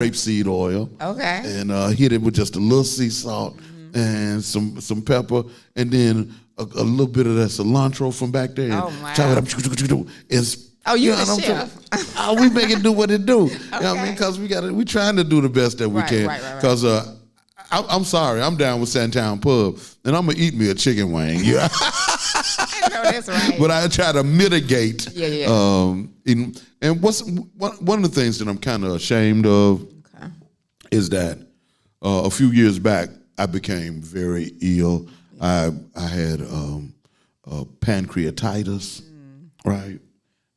rapeseed oil. Okay. And hit it with just a little sea salt and some pepper, and then a little bit of that cilantro from back there. Oh, wow. Chop it up. It's, you're know the what I'm chef. saying? We make it do what it do. Okay. You know what I mean? Because we trying to do the best that we can. Right. Because I'm sorry, I'm down with Sandtown Pub, and I'm gonna eat me a chicken wing. Yeah. I know that's right. But I try to mitigate. Yeah. And one of the things that I'm kind of ashamed of is that a few years back I became very ill. I had pancreatitis, right,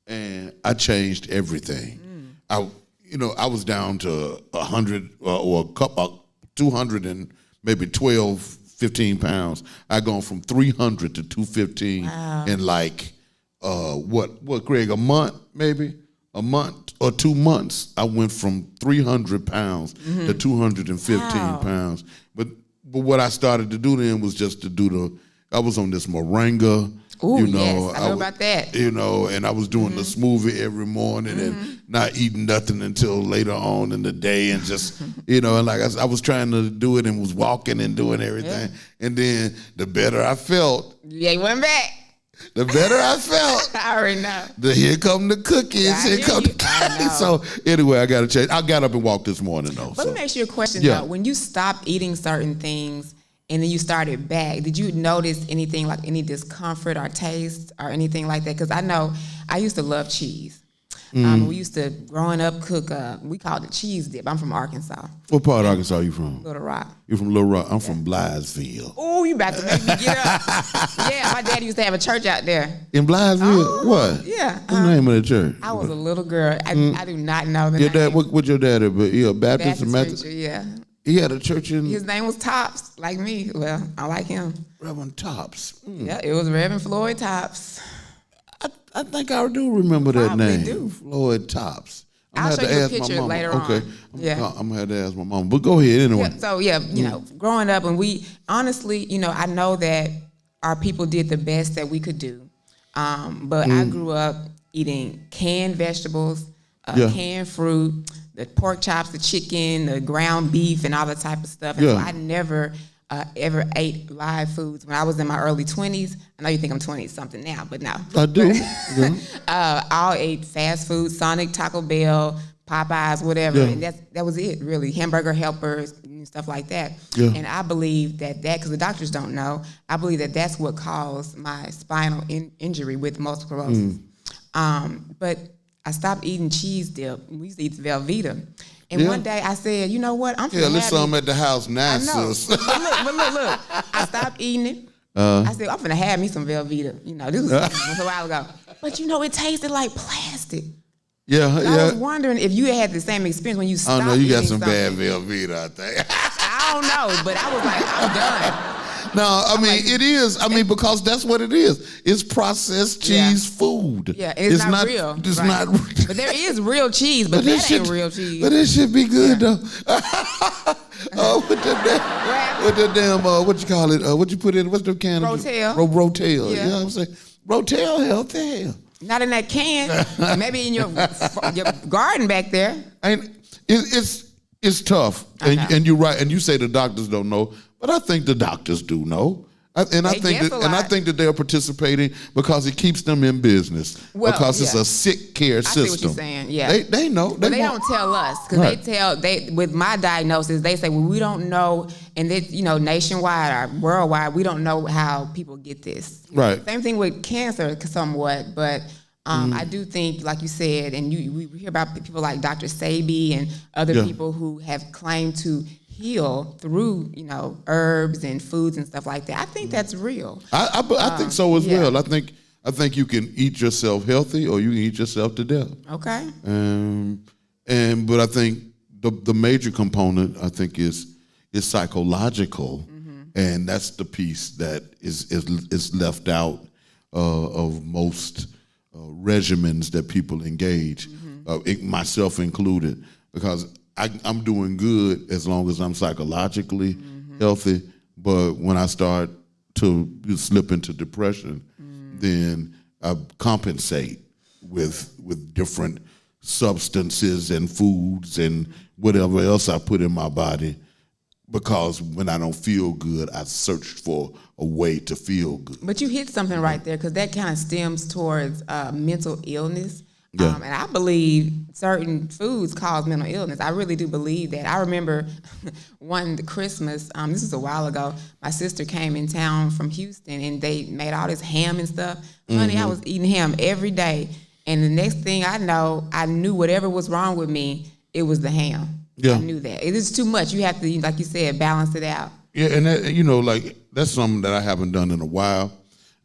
and I changed everything. I was down to 100 or a couple. 200 and maybe 12, 15 pounds. I gone from 300 to 215 in like, Greg, a month maybe? A month or 2 months, I went from 300 pounds to 215 pounds. But what I started to do then was just to I was on this moringa. Ooh, yes, I know about that. And I was doing the smoothie every morning and not eating nothing until later on in the day, and just, and like I was trying to do it and was walking and doing everything. Yeah. And then the better I felt. Yeah, you went back. The better I felt. I already know. Here come the cookies. Here come the cookies. So anyway, I got to change. I got up and walked this morning though. But let me ask you a question though. When you stopped eating certain things, and then you started back, did you notice anything like any discomfort or taste or anything like that? Because I know I used to love cheese. We used to, growing up, cook, we called it cheese dip. I'm from Arkansas. What part of Arkansas are you from? Little Rock. You're from Little Rock. I'm from Blythesville. Oh, you about to make me get up. Yeah, my daddy used to have a church out there. In Blythesville? What? Yeah. What's the name of the church? I was a little girl. I do not know the name. Dad, what your daddy? Baptist or Methodist? Preacher, yeah. He had a church in... His name was Tops, like me. Well, I like him. Reverend Tops. Yeah, it was Reverend Floyd Tops. I think I do remember that name. Do. Floyd Tops. I'll show you a picture later on. Okay. I'm going to have to ask my mom. But go ahead anyway. Yeah, so, growing up, and we, honestly, I know that our people did the best that we could do. But I grew up eating canned vegetables, canned fruit, the pork chops, the chicken, the ground beef, and all that type of stuff. And so I never ever ate live foods. When I was in my early 20s, I know you think I'm 20-something now, but no. I do. I ate fast food, Sonic, Taco Bell, Popeyes, whatever, and that was it, really. Hamburger helpers and stuff like that. Yeah. And I believe that because the doctors don't know, I believe that that's what caused my spinal injury with multiple sclerosis. But I stopped eating cheese dip. We used to eat Velveeta. And one day I said, you know what? I'm finna let's some at the house now, sis. But look. I stopped eating it. I said, I'm finna have me some Velveeta. This was a while ago. But it tasted like plastic. Yeah. I was wondering if you had the same experience when you stopped eating. Oh, no, you got some something. bad Velveeta, I think. I don't know, but I was like, I'm done. No, I mean, it is. I mean, because that's what it is. It's processed cheese food. Yeah, it's not real. It's not real. But there is real cheese, but that ain't real cheese. But it should be good, though. With the damn, what you call it? What you put in? What's the can? Rotel. Rotel. Yeah. You know what I'm saying? Rotel healthy. Not in that can. Maybe in your garden back there. It's tough. And you're right. And you say the doctors don't know. But I think the doctors do know, I think that they're participating because it keeps them in business. Because it's a sick care system. I see what you're saying. Yeah, they know. But they don't tell us because with my diagnosis, they say, well, we don't know, and nationwide or worldwide, we don't know how people get this. Right. Same thing with cancer, somewhat, but. I do think, like you said, and we hear about people like Dr. Sebi and other people who have claimed to heal through, herbs and foods and stuff like that. I think that's real. I think so as well. I think you can eat yourself healthy or you can eat yourself to death. Okay. But I think the major component I think is psychological, and that's the piece that is left out of most regimens that people engage, myself included, because I'm doing good as long as I'm psychologically healthy, but when I start to slip into depression, then I compensate with different substances and foods and whatever else I put in my body, because when I don't feel good, I search for a way to feel good. But you hit something right there, because that kind of stems towards mental illness. Yeah. And I believe certain foods cause mental illness. I really do believe that. I remember one Christmas, this was a while ago, my sister came in town from Houston, and they made all this ham and stuff. Honey, I was eating ham every day. And the next thing I know, I knew whatever was wrong with me, it was the ham. Yeah. I knew that. It is too much. You have to, like you said, balance it out. Yeah, and that, like that's something that I haven't done in a while.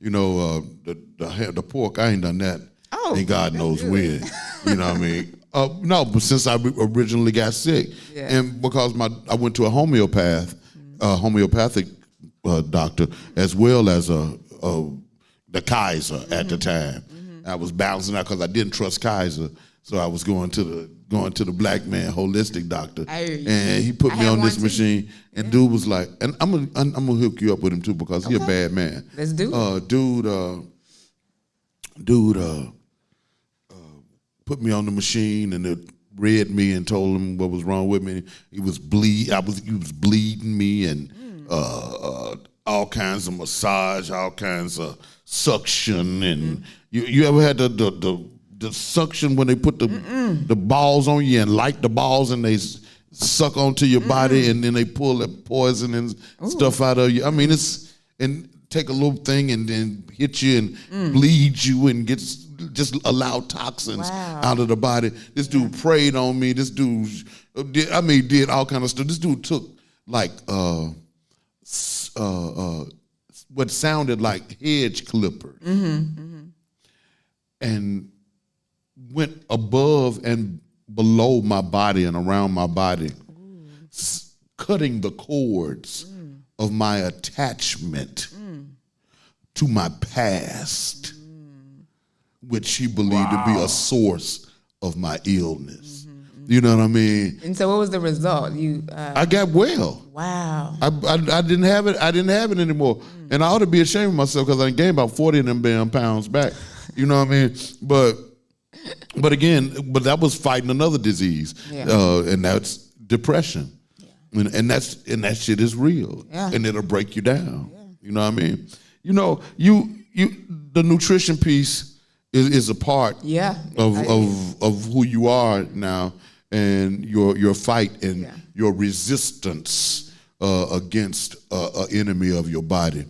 The pork, I ain't done that. Oh, and God knows when. You know what I mean? No, but since I originally got sick, and because I went to a homeopathic doctor, as well as the Kaiser at the time. I was balancing out because I didn't trust Kaiser, so I was going to the black man holistic doctor, and he put me on this machine. And dude was like, and I'm gonna hook you up with him too, because he's a bad man. Let's do it. Dude put me on the machine and it read me and told him what was wrong with me. He was bleeding me, and all kinds of massage, all kinds of suction, and you ever had the suction when they put the balls on you and light the balls and they suck onto your body, and then they pull the poison and stuff out of you. I mean, and take a little thing and then hit you and bleed you and just allow toxins out of the body. This dude prayed on me. This dude did all kind of stuff. This dude took like what sounded like hedge clippers and went above and below my body and around my body, cutting the cords of my attachment to my past, which he believed to be a source of my illness. You know what I mean? And so what was the result? I got well. Wow. I didn't have it. I didn't have it anymore. And I ought to be ashamed of myself, because I gained about 40 of them damn pounds back. You know what I mean? But that was fighting another disease. And that's depression. And that shit is real. And it'll break you down. You know what I mean? The nutrition piece is a part of who you are now, and your fight and your resistance against an enemy of your body.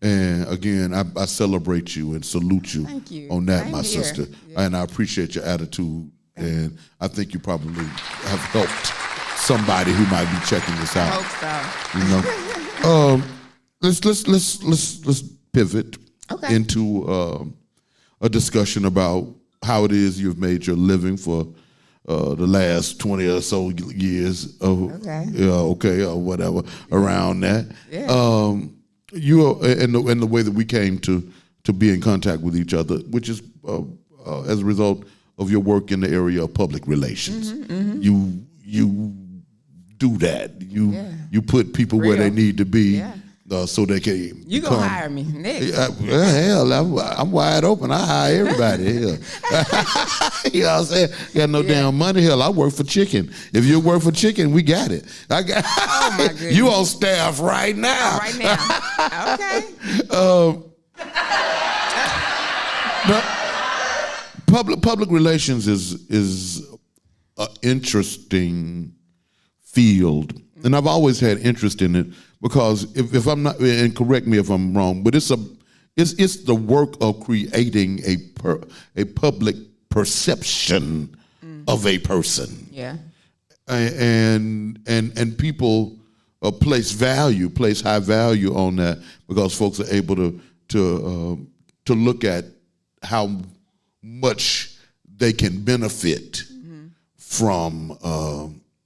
And again, I celebrate you and salute you on that, my sister. And I appreciate your attitude. And I think you probably have helped somebody who might be checking this out. I hope so. Let's pivot into a discussion about how it is you've made your living for the last 20 or so years, or whatever around that. You are, and the way that we came to be in contact with each other, which is as a result of your work in the area of public relations. You do that. You put people where they need to be. So they can. You gonna hire me next? Hell, I'm wide open. I hire everybody. Hell. You know what I'm saying? Got no damn money. Hell, I work for chicken. If you work for chicken, we got it. Oh my goodness. You on staff right now. Right now. Okay. But public relations is an interesting field, and I've always had interest in it. Because if I'm not, and correct me if I'm wrong, but it's the work of creating a public perception of a person. Yeah. And people place high value on that, because folks are able to look at how much they can benefit from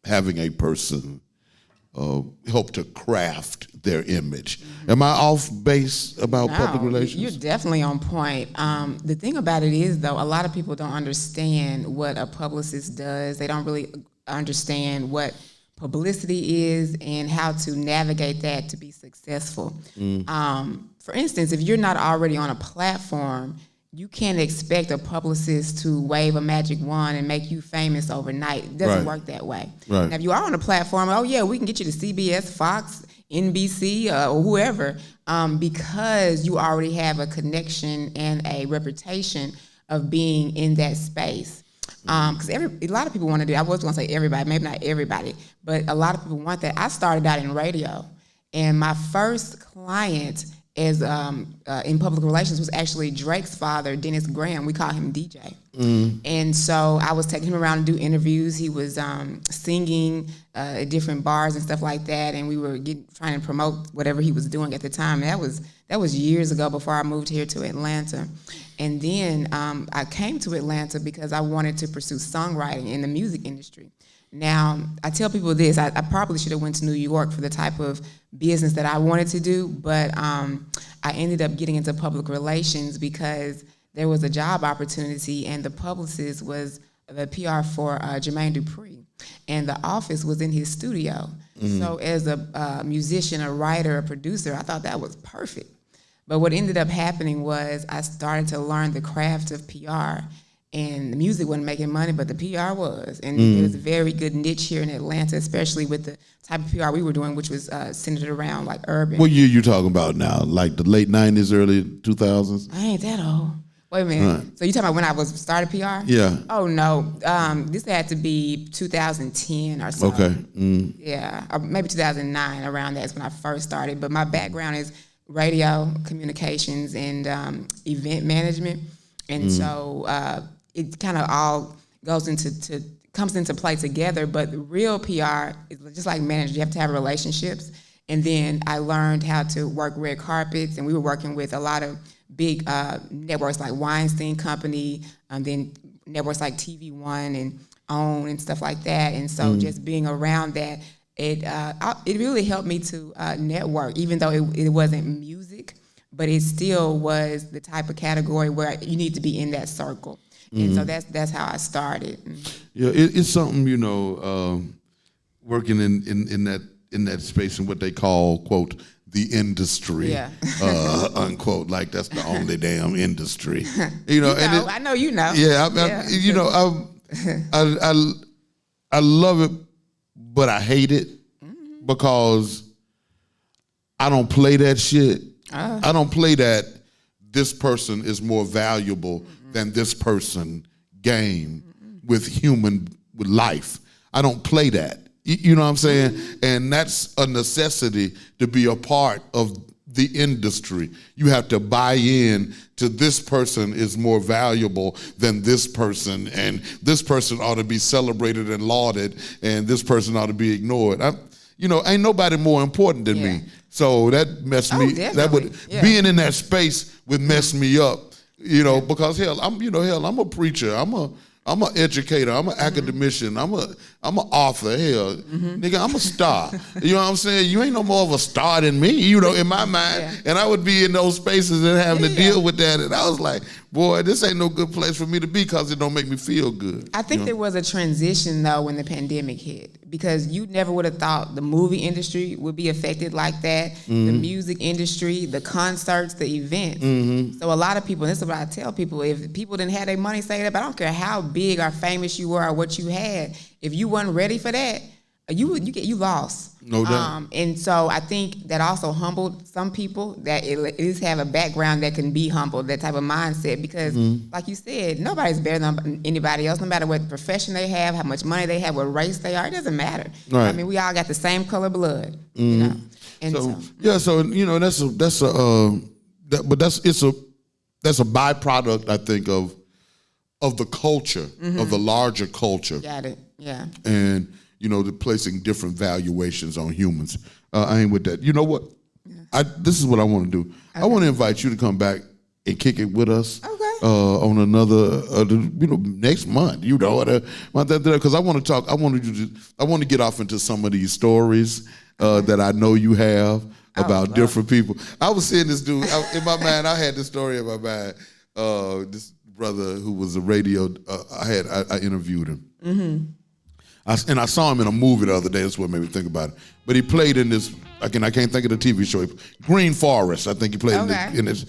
having a person help to craft their image. Am I off base about public relations? You're definitely on point. The thing about it is, though, a lot of people don't understand what a publicist does. They don't really understand what publicity is and how to navigate that to be successful. For instance, if you're not already on a platform, you can't expect a publicist to wave a magic wand and make you famous overnight. It doesn't work that way. Right. Now, if you are on a platform, oh yeah, we can get you to CBS, Fox, NBC, or whoever, because you already have a connection and a reputation of being in that space. Because a lot of people want to do, I was going to say everybody, maybe not everybody, but a lot of people want that. I started out in radio, and my first client as in public relations was actually Drake's father, Dennis Graham. We call him DJ. And so I was taking him around to do interviews. He was singing at different bars and stuff like that, and we were trying to promote whatever he was doing at the time. That was years ago before I moved here to Atlanta. And then I came to Atlanta because I wanted to pursue songwriting in the music industry. Now, I tell people this, I probably should have went to New York for the type of business that I wanted to do, but I ended up getting into public relations because there was a job opportunity, and the publicist was the PR for Jermaine Dupri, and the office was in his studio. So as a musician, a writer, a producer, I thought that was perfect. But what ended up happening was I started to learn the craft of PR, and the music wasn't making money, but the PR was. And it was a very good niche here in Atlanta, especially with the type of PR we were doing, which was centered around like urban. What year you talking about now? Like the late 90s, early 2000s? I ain't that old. Wait a minute. Right. So you talking about when I was started PR? Yeah. Oh, no. This had to be 2010 or so. Okay. Yeah, or maybe 2009, around that's when I first started. But my background is radio, communications, and event management. And so it kind of all goes comes into play together. But the real PR is just like management. You have to have relationships. And then I learned how to work red carpets, and we were working with a lot of big networks like Weinstein Company, then networks like TV One and OWN and stuff like that. And so just being around that, it really helped me to network, even though it wasn't music, but it still was the type of category where you need to be in that circle. And so that's how I started. Yeah, it's something, working in that space in what they call, quote, the industry, unquote, like that's the only damn industry. I know you know. Yeah, I love it, but I hate it because I don't play that shit. I don't play that this person is more valuable than this person game with life. I don't play that. You know what I'm saying? And that's a necessity to be a part of the industry. You have to buy in to this person is more valuable than this person, and this person ought to be celebrated and lauded, and this person ought to be ignored. Ain't nobody more important than me. So that messed me. Definitely. Being in that space would mess me up. Because I'm a preacher. I'm an educator. I'm an academician. I'm an author. Hell, nigga, I'm a star. You know what I'm saying? You ain't no more of a star than me, in my mind. Yeah. And I would be in those spaces and having to deal with that. And I was like, boy, this ain't no good place for me to be because it don't make me feel good. I think there was a transition, though, when the pandemic hit, because you never would have thought the movie industry would be affected like that, the music industry, the concerts, the events. So a lot of people, and this is what I tell people, if people didn't have their money saved up, I don't care how big or famous you were or what you had, if you wasn't ready for that, you lost. No doubt. And so I think that also humbled some people that at least have a background that can be humbled, that type of mindset, because like you said, nobody's better than anybody else, no matter what profession they have, how much money they have, what race they are, it doesn't matter. Right. I mean, we all got the same color blood, And that's a byproduct, I think, of the culture, of the larger culture. Got it, yeah. And the placing different valuations on humans. I ain't with that. You know what? Yeah. This is what I want to do. Okay. I want to invite you to come back and kick it with us. Okay. On another, next month. Because I want to talk. I want to get off into some of these stories that I know you have about different people. I was seeing this dude in my mind. I had this story in my mind. This brother who was a radio. I interviewed him. I saw him in a movie the other day. That's what made me think about it. But he played in this, I can't think of the TV show. Green Forest, I think he played in this.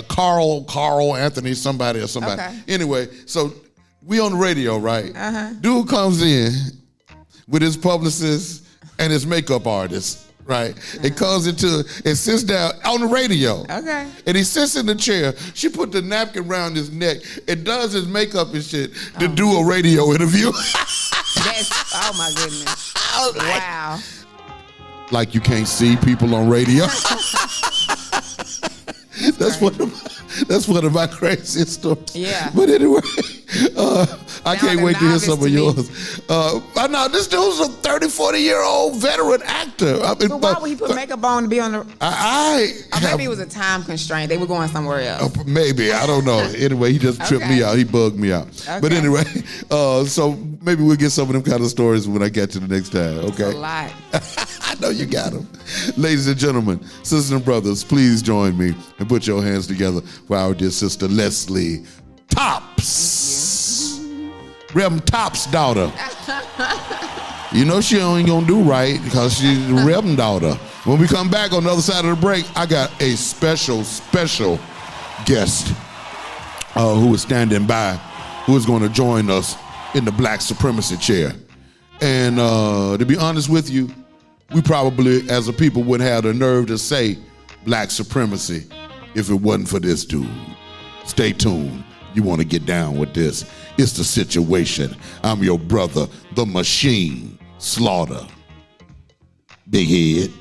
Carl Anthony, somebody. Okay. Anyway, so we on the radio, right? Dude comes in with his publicist and his makeup artist, right? It comes into and sits down on the radio. Okay. And he sits in the chair. She put the napkin around his neck and does his makeup and shit to do a radio interview. Oh my goodness. Wow. Like you can't see people on radio. That's one of my craziest stories. Yeah. But anyway, I can't wait to hear some of yours. I know this dude's a 30, 40-year-old veteran actor. But why would he put makeup on to be on the... maybe it was a time constraint. They were going somewhere else. Maybe. I don't know. Anyway, he just tripped me out. He bugged me out. Okay. But anyway, so maybe we'll get some of them kind of stories when I get you the next time. Okay? That's a lot. I know you got them. Ladies and gentlemen, sisters and brothers, please join me and put your hands together for our dear sister Leslie Tops. Reverend Tops' daughter. You know she ain't gonna do right because she's the Reverend daughter. When we come back on the other side of the break, I got a special guest who is standing by, who is going to join us in the Black Supremacy chair. And to be honest with you, we probably, as a people, wouldn't have the nerve to say Black supremacy if it wasn't for this dude. Stay tuned. You want to get down with this. It's The Situation. I'm your brother, the Machine Slaughter. Big head.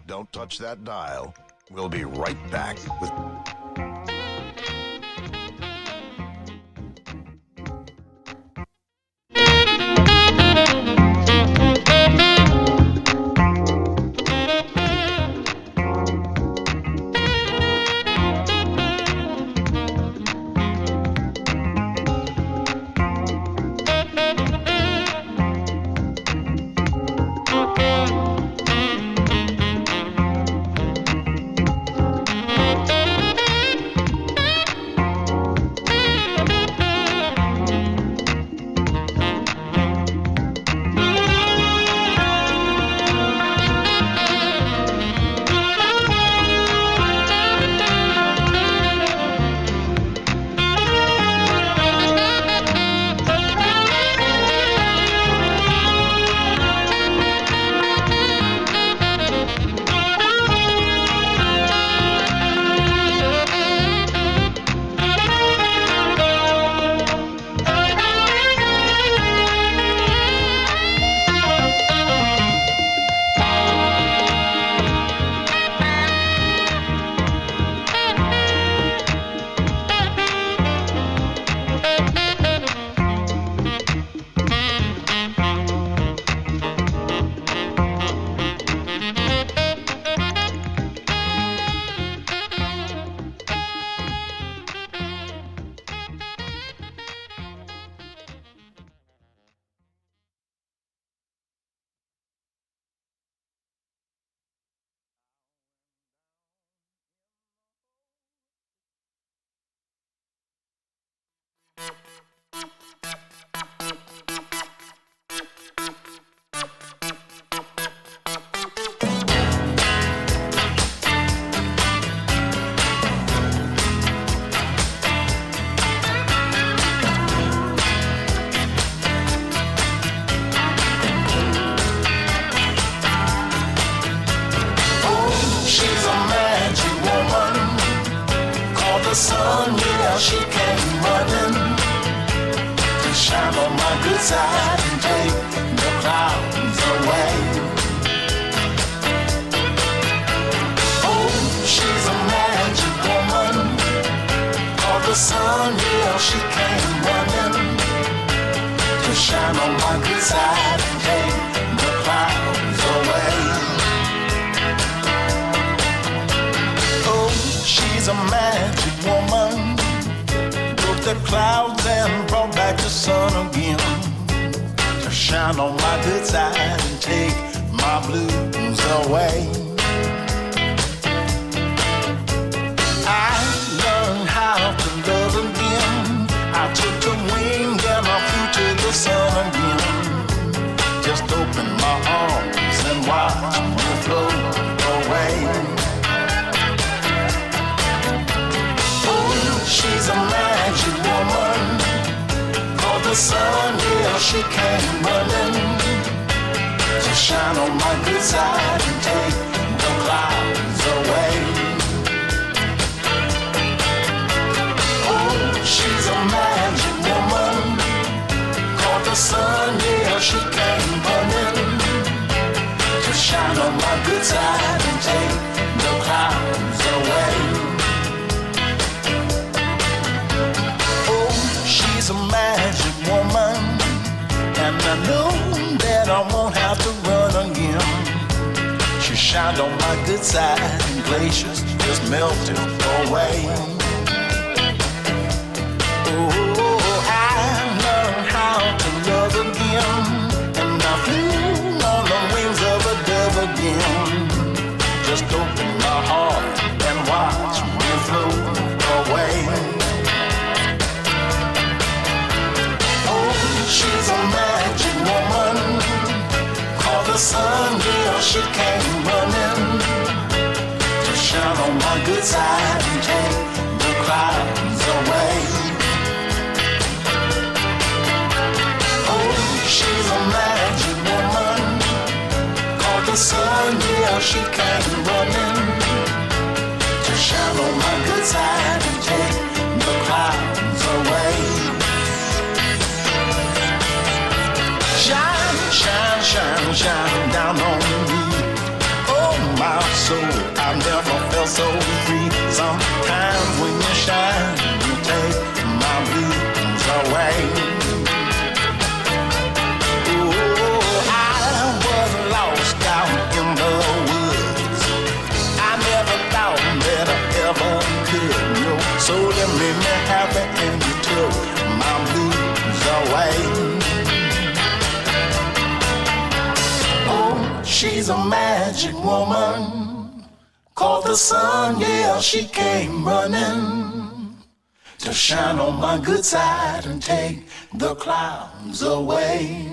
Don't touch that dial. We'll be right back with... sun, yeah, she came running to shine on my good side and take the clouds away. Oh, she's a magic woman. For the sun, yeah, she came running to shine on my good side and take the clouds away. Oh, she's a magic woman, broke the clouds and brought back the sun again to shine on my good side and take my blues away. I learned how to love again. I took the wing and I flew to the sun again. Just open my arms and watch me flow the sun, yeah, she came running to shine on my good side and take the clouds away. Oh, she's a magic woman. Caught the sun, yeah, she came running to shine on my good side and take the clouds away. Oh, she's a magic woman, and I know that I won't have to run again. She shined on my good side and glaciers just melted away. Oh, I learned how to love again, and I flew on the wings of a dove again. Just open my heart and watch me float away. Oh, she's a magic woman. Call the sun, yeah, she came running to shine on my good side and take the clouds away. Oh, she's a magic woman. Call the sun, yeah, she came running to shine on my good side and take the clouds away. Shine, shine, shine, shine down on me. Oh, my soul, I've never felt so free. Sometimes when you shine, you take my blues away. Oh, I was lost out in the woods. I never thought that I ever could know. So you made me happy and you took my blues away. She's a magic woman. Called the sun, yeah, she came running to shine on my good side and take the clouds away.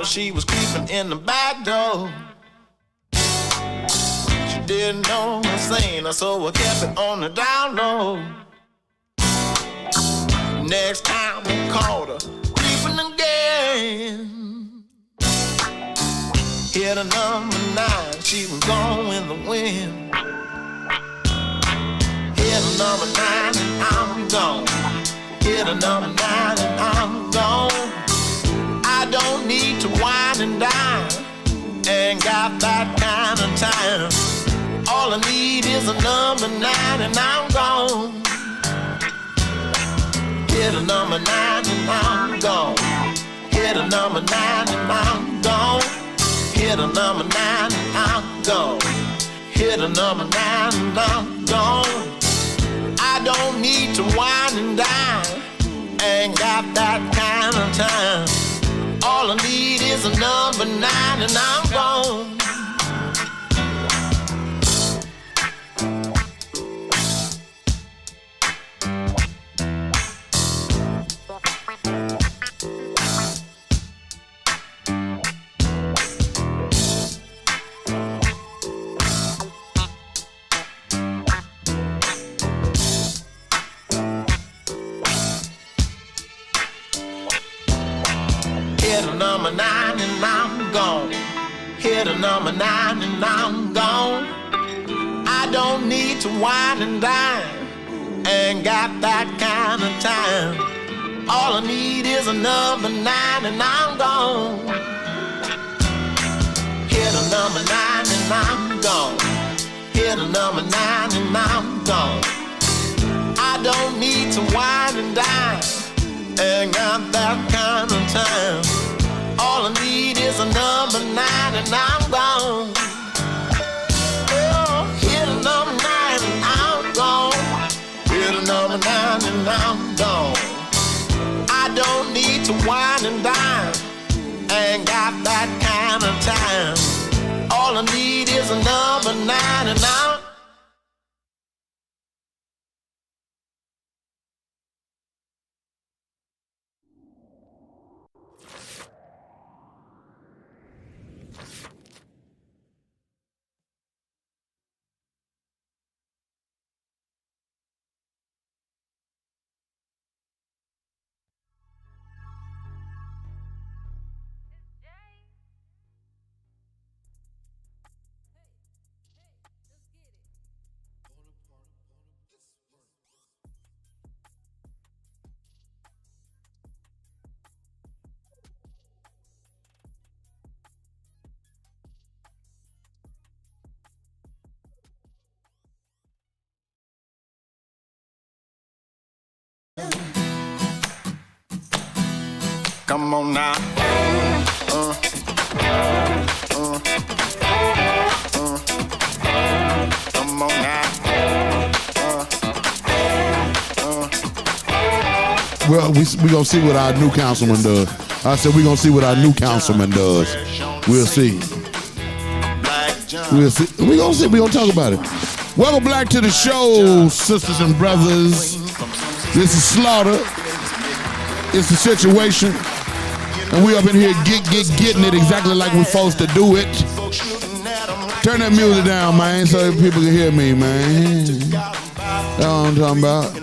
She was creeping in the back door. She didn't know what I was saying, so I kept it on the down low. Next time I caught her creeping again. Hit a number 9. she was gone with the wind. Hit a number 9 and I'm gone. Hit a number 9 and I'm gone. I don't need to wine and dine. Ain't got that kind of time. All I need is a number 9 and I'm gone. Hit a number 9 and I'm gone. Hit a number 9 and I'm gone. Hit a number 9 and I'm gone. Hit a number 9 and I'm gone. I don't need to wine and dine. Ain't got that kind of time. All I need is a number 9 and I'm gone. Hit a number 9 and I'm gone. Hit a number 9 and I'm gone. I don't need to wine and dine. Ain't got that kind of time. All I need is a number 9 and I'm gone. Hit a number 9 and I'm gone. Hit a number 9 and I'm gone. I don't need to wine and dine. Ain't got that kind of time. All I need is a number 9 and I'm gone. Oh, hit a number 9 and I'm gone. Hit a number 9 and I'm gone. I don't need to wine and dine. Ain't got that kind of time. All I need is a number 9 and I'm. Come on now. Come on now. Well, we gonna see what our new councilman does. I said we gonna see what our new councilman does. We'll see. We'll see. We gonna see. We gonna talk about it. Welcome back to the show, sisters and brothers. This is Slaughter. It's the situation. And we up in here getting it exactly like we're supposed to do it. Turn that music down, man, so people can hear me, man. That's what I'm talking about.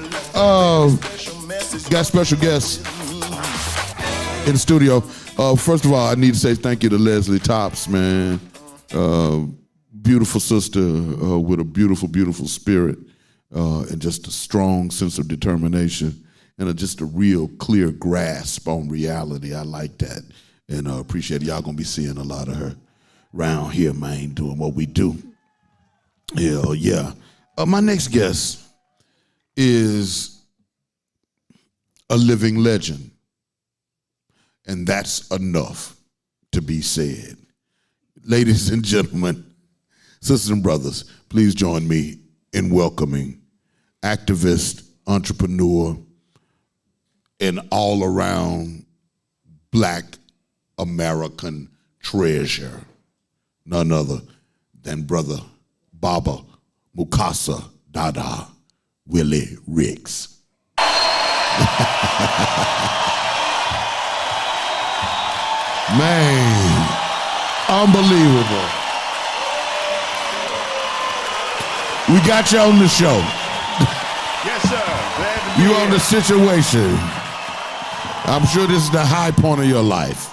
Got special guests in the studio. First of all, I need to say thank you to Leslie Tops, man. Beautiful sister with a beautiful, beautiful spirit and just a strong sense of determination. And just a real clear grasp on reality. I like that. And appreciate it. Y'all gonna be seeing a lot of her around here, man, doing what we do. Hell yeah. My next guest is a living legend. And that's enough to be said. Ladies and gentlemen, sisters and brothers, please join me in welcoming activist, entrepreneur, an all-around Black American treasure, none other than Brother Baba Mukasa Dada Willie Ricks. Man, unbelievable. We got you on the show. Yes, sir. Glad to be You here. on the situation. I'm sure this is the high point of your life.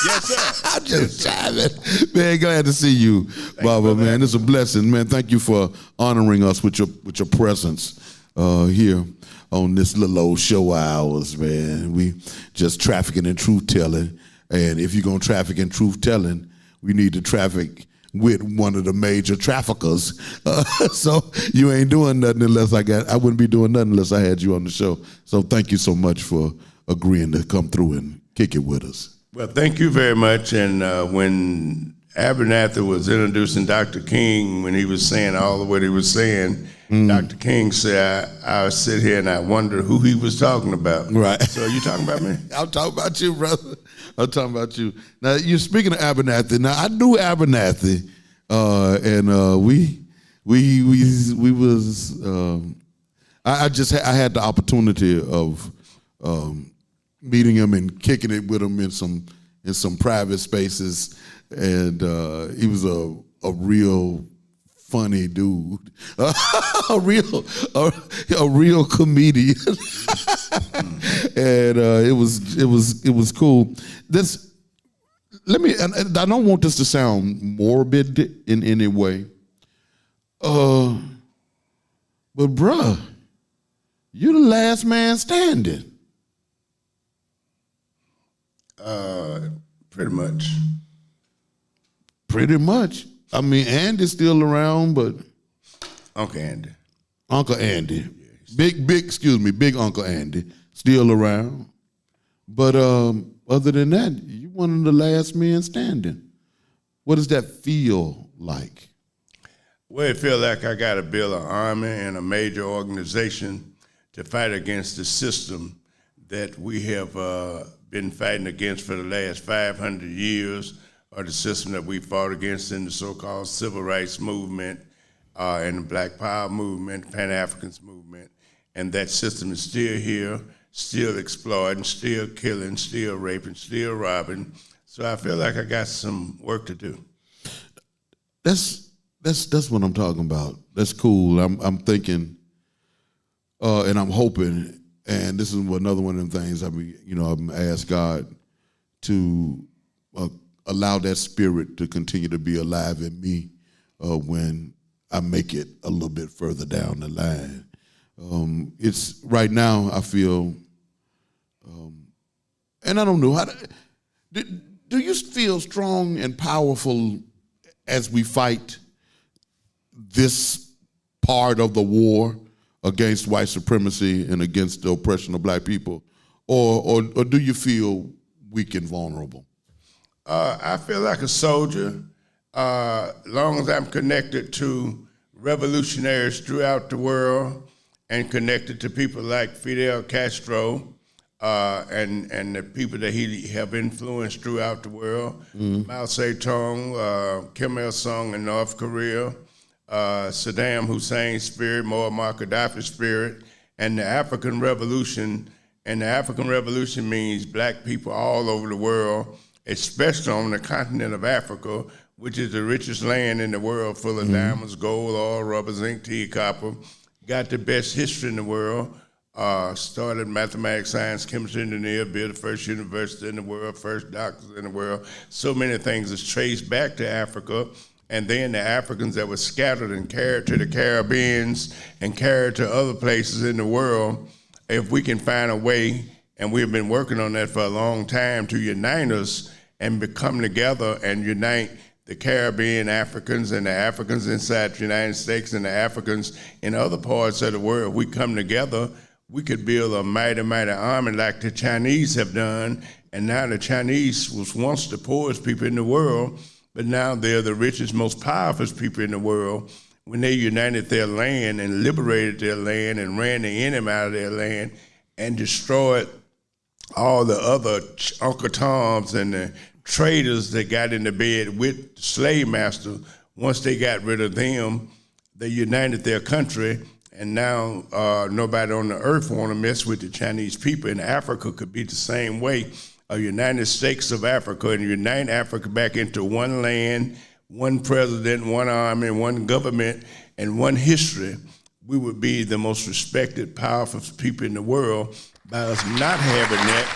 Yes, sir. I'm just jiving. Man, glad to see you, Baba, man. It's a blessing, man. Thank you for honoring us with your presence here on this little old show hours, man. We just trafficking in truth-telling. And if you're going to traffic in truth-telling, we need to traffic with one of the major traffickers. So you ain't doing nothing unless I wouldn't be doing nothing unless I had you on the show. So thank you so much for agreeing to come through and kick it with us. Well, thank you very much. And when Abernathy was introducing Dr. King, when he was saying all of what he was saying, Dr. King said, I sit here and I wonder who he was talking about. Right. So are you talking about me? I'm talking about you, brother. I'm talking about you. Now, you're speaking of Abernathy. Now, I knew Abernathy, and I had the opportunity of meeting him and kicking it with him in some private spaces, and he was a real funny dude, a real comedian, and it was cool. And I don't want this to sound morbid in any way, but bruh, you're the last man standing. Pretty much. Pretty much. I mean, Andy's still around, but Uncle Andy. Uncle Andy, big Uncle Andy, still around. But other than that, you're one of the last men standing. What does that feel like? Well, it feels like I got to build an army and a major organization to fight against the system that we have been fighting against for the last 500 years, or the system that we fought against in the so-called civil rights movement and the Black Power movement, Pan-Africans movement. And that system is still here, still exploiting, still killing, still raping, still robbing. So I feel like I got some work to do. That's what I'm talking about. That's cool. I'm thinking, and I'm hoping, and this is another one of them things I'm asked God to allow that spirit to continue to be alive in me when I make it a little bit further down the line. It's right now I feel, and I don't know how to. Do you feel strong and powerful as we fight this part of the war against white supremacy and against the oppression of black people, or do you feel weak and vulnerable? I feel like a soldier, long as I'm connected to revolutionaries throughout the world and connected to people like Fidel Castro and the people that he have influenced throughout the world, Mao Zedong, Kim Il-sung in North Korea, Saddam Hussein's spirit, Muammar Gaddafi's spirit, and the African Revolution. And the African Revolution means black people all over the world, especially on the continent of Africa, which is the richest land in the world, full of diamonds, gold, oil, rubber, zinc, tea, copper. Got the best history in the world. Started mathematics, science, chemistry, engineer, built the first university in the world, first doctors in the world. So many things is traced back to Africa. And then the Africans that were scattered and carried to the Caribbeans and carried to other places in the world. If we can find a way, and we've been working on that for a long time, to unite us and come together and unite the Caribbean Africans and the Africans inside the United States and the Africans in other parts of the world. If we come together, we could build a mighty, mighty army like the Chinese have done. And now the Chinese was once the poorest people in the world, but now they're the richest, most powerful people in the world. When they united their land and liberated their land and ran the enemy out of their land and destroyed all the other Uncle Toms and the traders that got into bed with the slave master, once they got rid of them, they united their country, and now nobody on the earth want to mess with the Chinese people. And Africa could be the same way, a United States of Africa, and unite Africa back into one land, one president, one army, one government, and one history. We would be the most respected, powerful people in the world. By us not having that,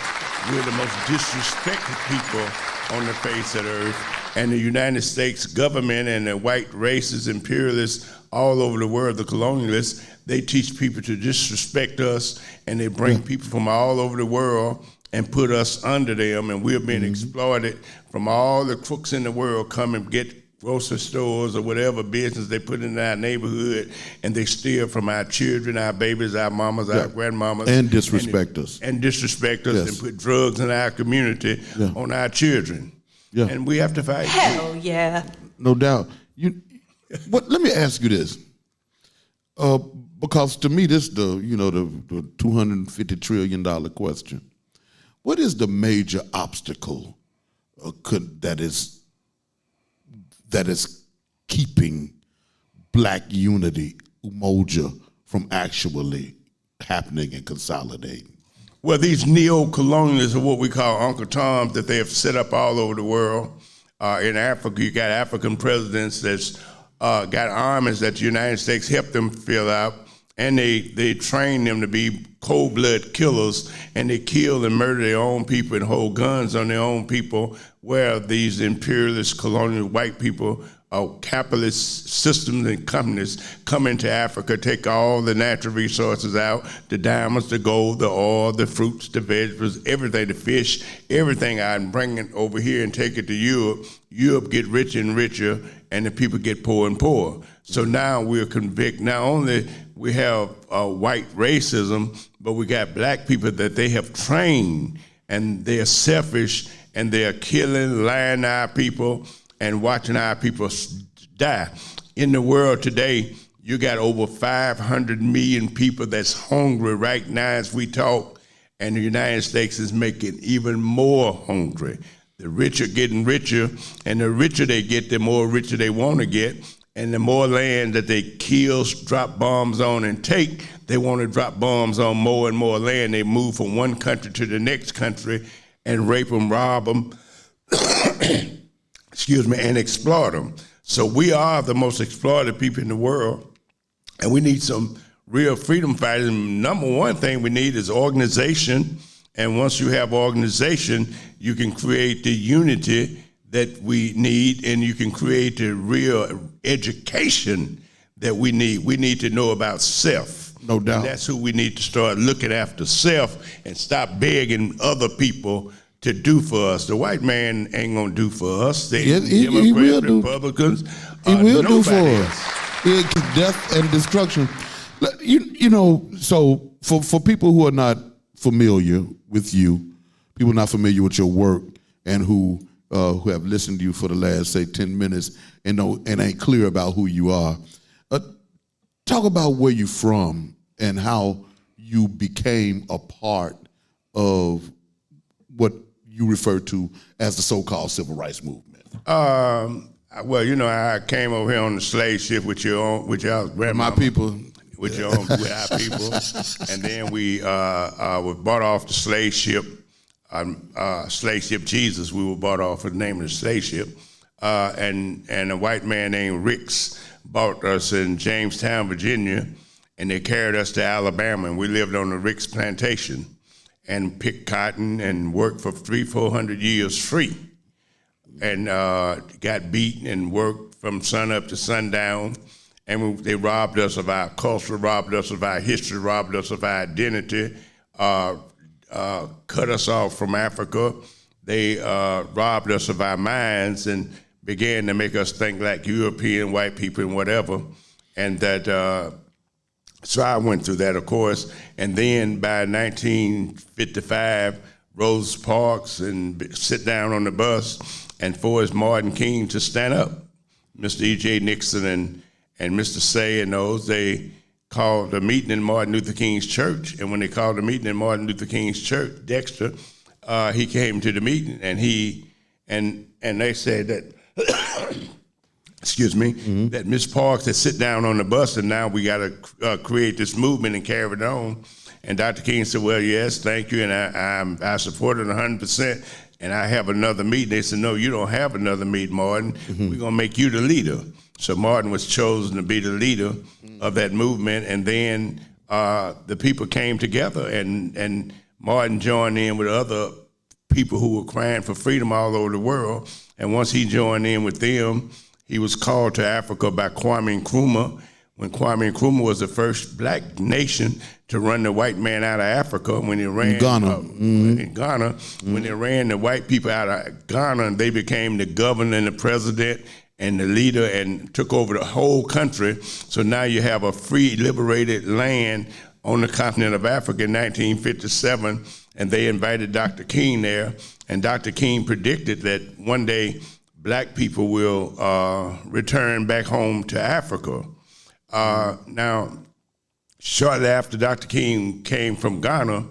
we're the most disrespected people on the face of the earth. And the United States government and the white racists, imperialists all over the world, the colonialists, they teach people to disrespect us, and they bring people from all over the world and put us under them, and we're being exploited from all the crooks in the world come and get grocery stores or whatever business they put in our neighborhood, and they steal from our children, our babies, our mamas, our grandmamas. And disrespect us. And disrespect us and put drugs in our community on our children. Yeah. And we have to fight. Hell yeah. No doubt. Let me ask you this. Because to me, this the $250 trillion question. What is the major obstacle that is keeping black unity, umoja, from actually happening and consolidating? Well, these neo-colonialists are what we call Uncle Toms that they have set up all over the world. In Africa, you got African presidents that's got armies that the United States helped them fill out, and they train them to be cold-blood killers, and they kill and murder their own people and hold guns on their own people, where these imperialist colonial white people, capitalist systems and companies come into Africa, take all the natural resources out, the diamonds, the gold, the oil, the fruits, the vegetables, everything, the fish, everything out, and bring it over here and take it to Europe. Europe get richer and richer, and the people get poor and poorer. So now we're convicted. Not only we have white racism, but we got black people that they have trained, and they're selfish, and they're killing, lying to our people, and watching our people die. In the world today, you got over 500 million people that's hungry right now as we talk, and the United States is making even more hungry. The rich are getting richer, and the richer they get, the more richer they want to get, and the more land that they kill, drop bombs on, and take, they want to drop bombs on more and more land. They move from one country to the next country and rape them, rob them, and exploit them. So we are the most exploited people in the world, and we need some real freedom fighters. And number one thing we need is organization, and once you have organization, you can create the unity that we need, and you can create the real education that we need. We need to know about self. No doubt. And that's who we need to start looking after, self, and stop begging other people to do for us. The white man ain't gonna do for us. He will do. Republicans. He will do for us. Death and destruction. So for people who are not familiar with you, people not familiar with your work, and who have listened to you for the last, say, 10 minutes and ain't clear about who you are, talk about where you're from and how you became a part of what you refer to as the so-called civil rights movement. Well, I came over here on the slave ship with y'all grandma. My people. With our people. And then we were bought off the slave ship Jesus. We were bought off for the name of the slave ship. And a white man named Ricks bought us in Jamestown, Virginia, and they carried us to Alabama, and we lived on the Ricks plantation and picked cotton and worked for 300-400 years free, and got beaten and worked from sun up to sundown. And they robbed us of our culture, robbed us of our history, robbed us of our identity, cut us off from Africa. They robbed us of our minds and began to make us think like European white people and whatever. And that, so I went through that, of course. And then by 1955, Rosa Parks and sit down on the bus and forced Martin King to stand up. Mr. E.J. Nixon and Mr. Say and those, they called a meeting in Martin Luther King's church. And when they called a meeting in Martin Luther King's church, Dexter, he came to the meeting, and they said that, that Miss Parks had sit down on the bus, and now we got to create this movement and carry it on. And Dr. King said, well, yes, thank you, and I support it 100%, and I have another meeting. They said, no, you don't have another meeting, Martin. We're going to make you the leader. So Martin was chosen to be the leader of that movement, and then the people came together, and Martin joined in with other people who were crying for freedom all over the world. And once he joined in with them, he was called to Africa by Kwame Nkrumah, when Kwame Nkrumah was the first black nation to run the white man out of Africa. When he ran in Ghana, when they ran the white people out of Ghana, and they became the governor and the president and the leader and took over the whole country. So now you have a free, liberated land on the continent of Africa in 1957, and they invited Dr. King there, and Dr. King predicted that one day black people will return back home to Africa. Now, shortly after Dr. King came from Ghana,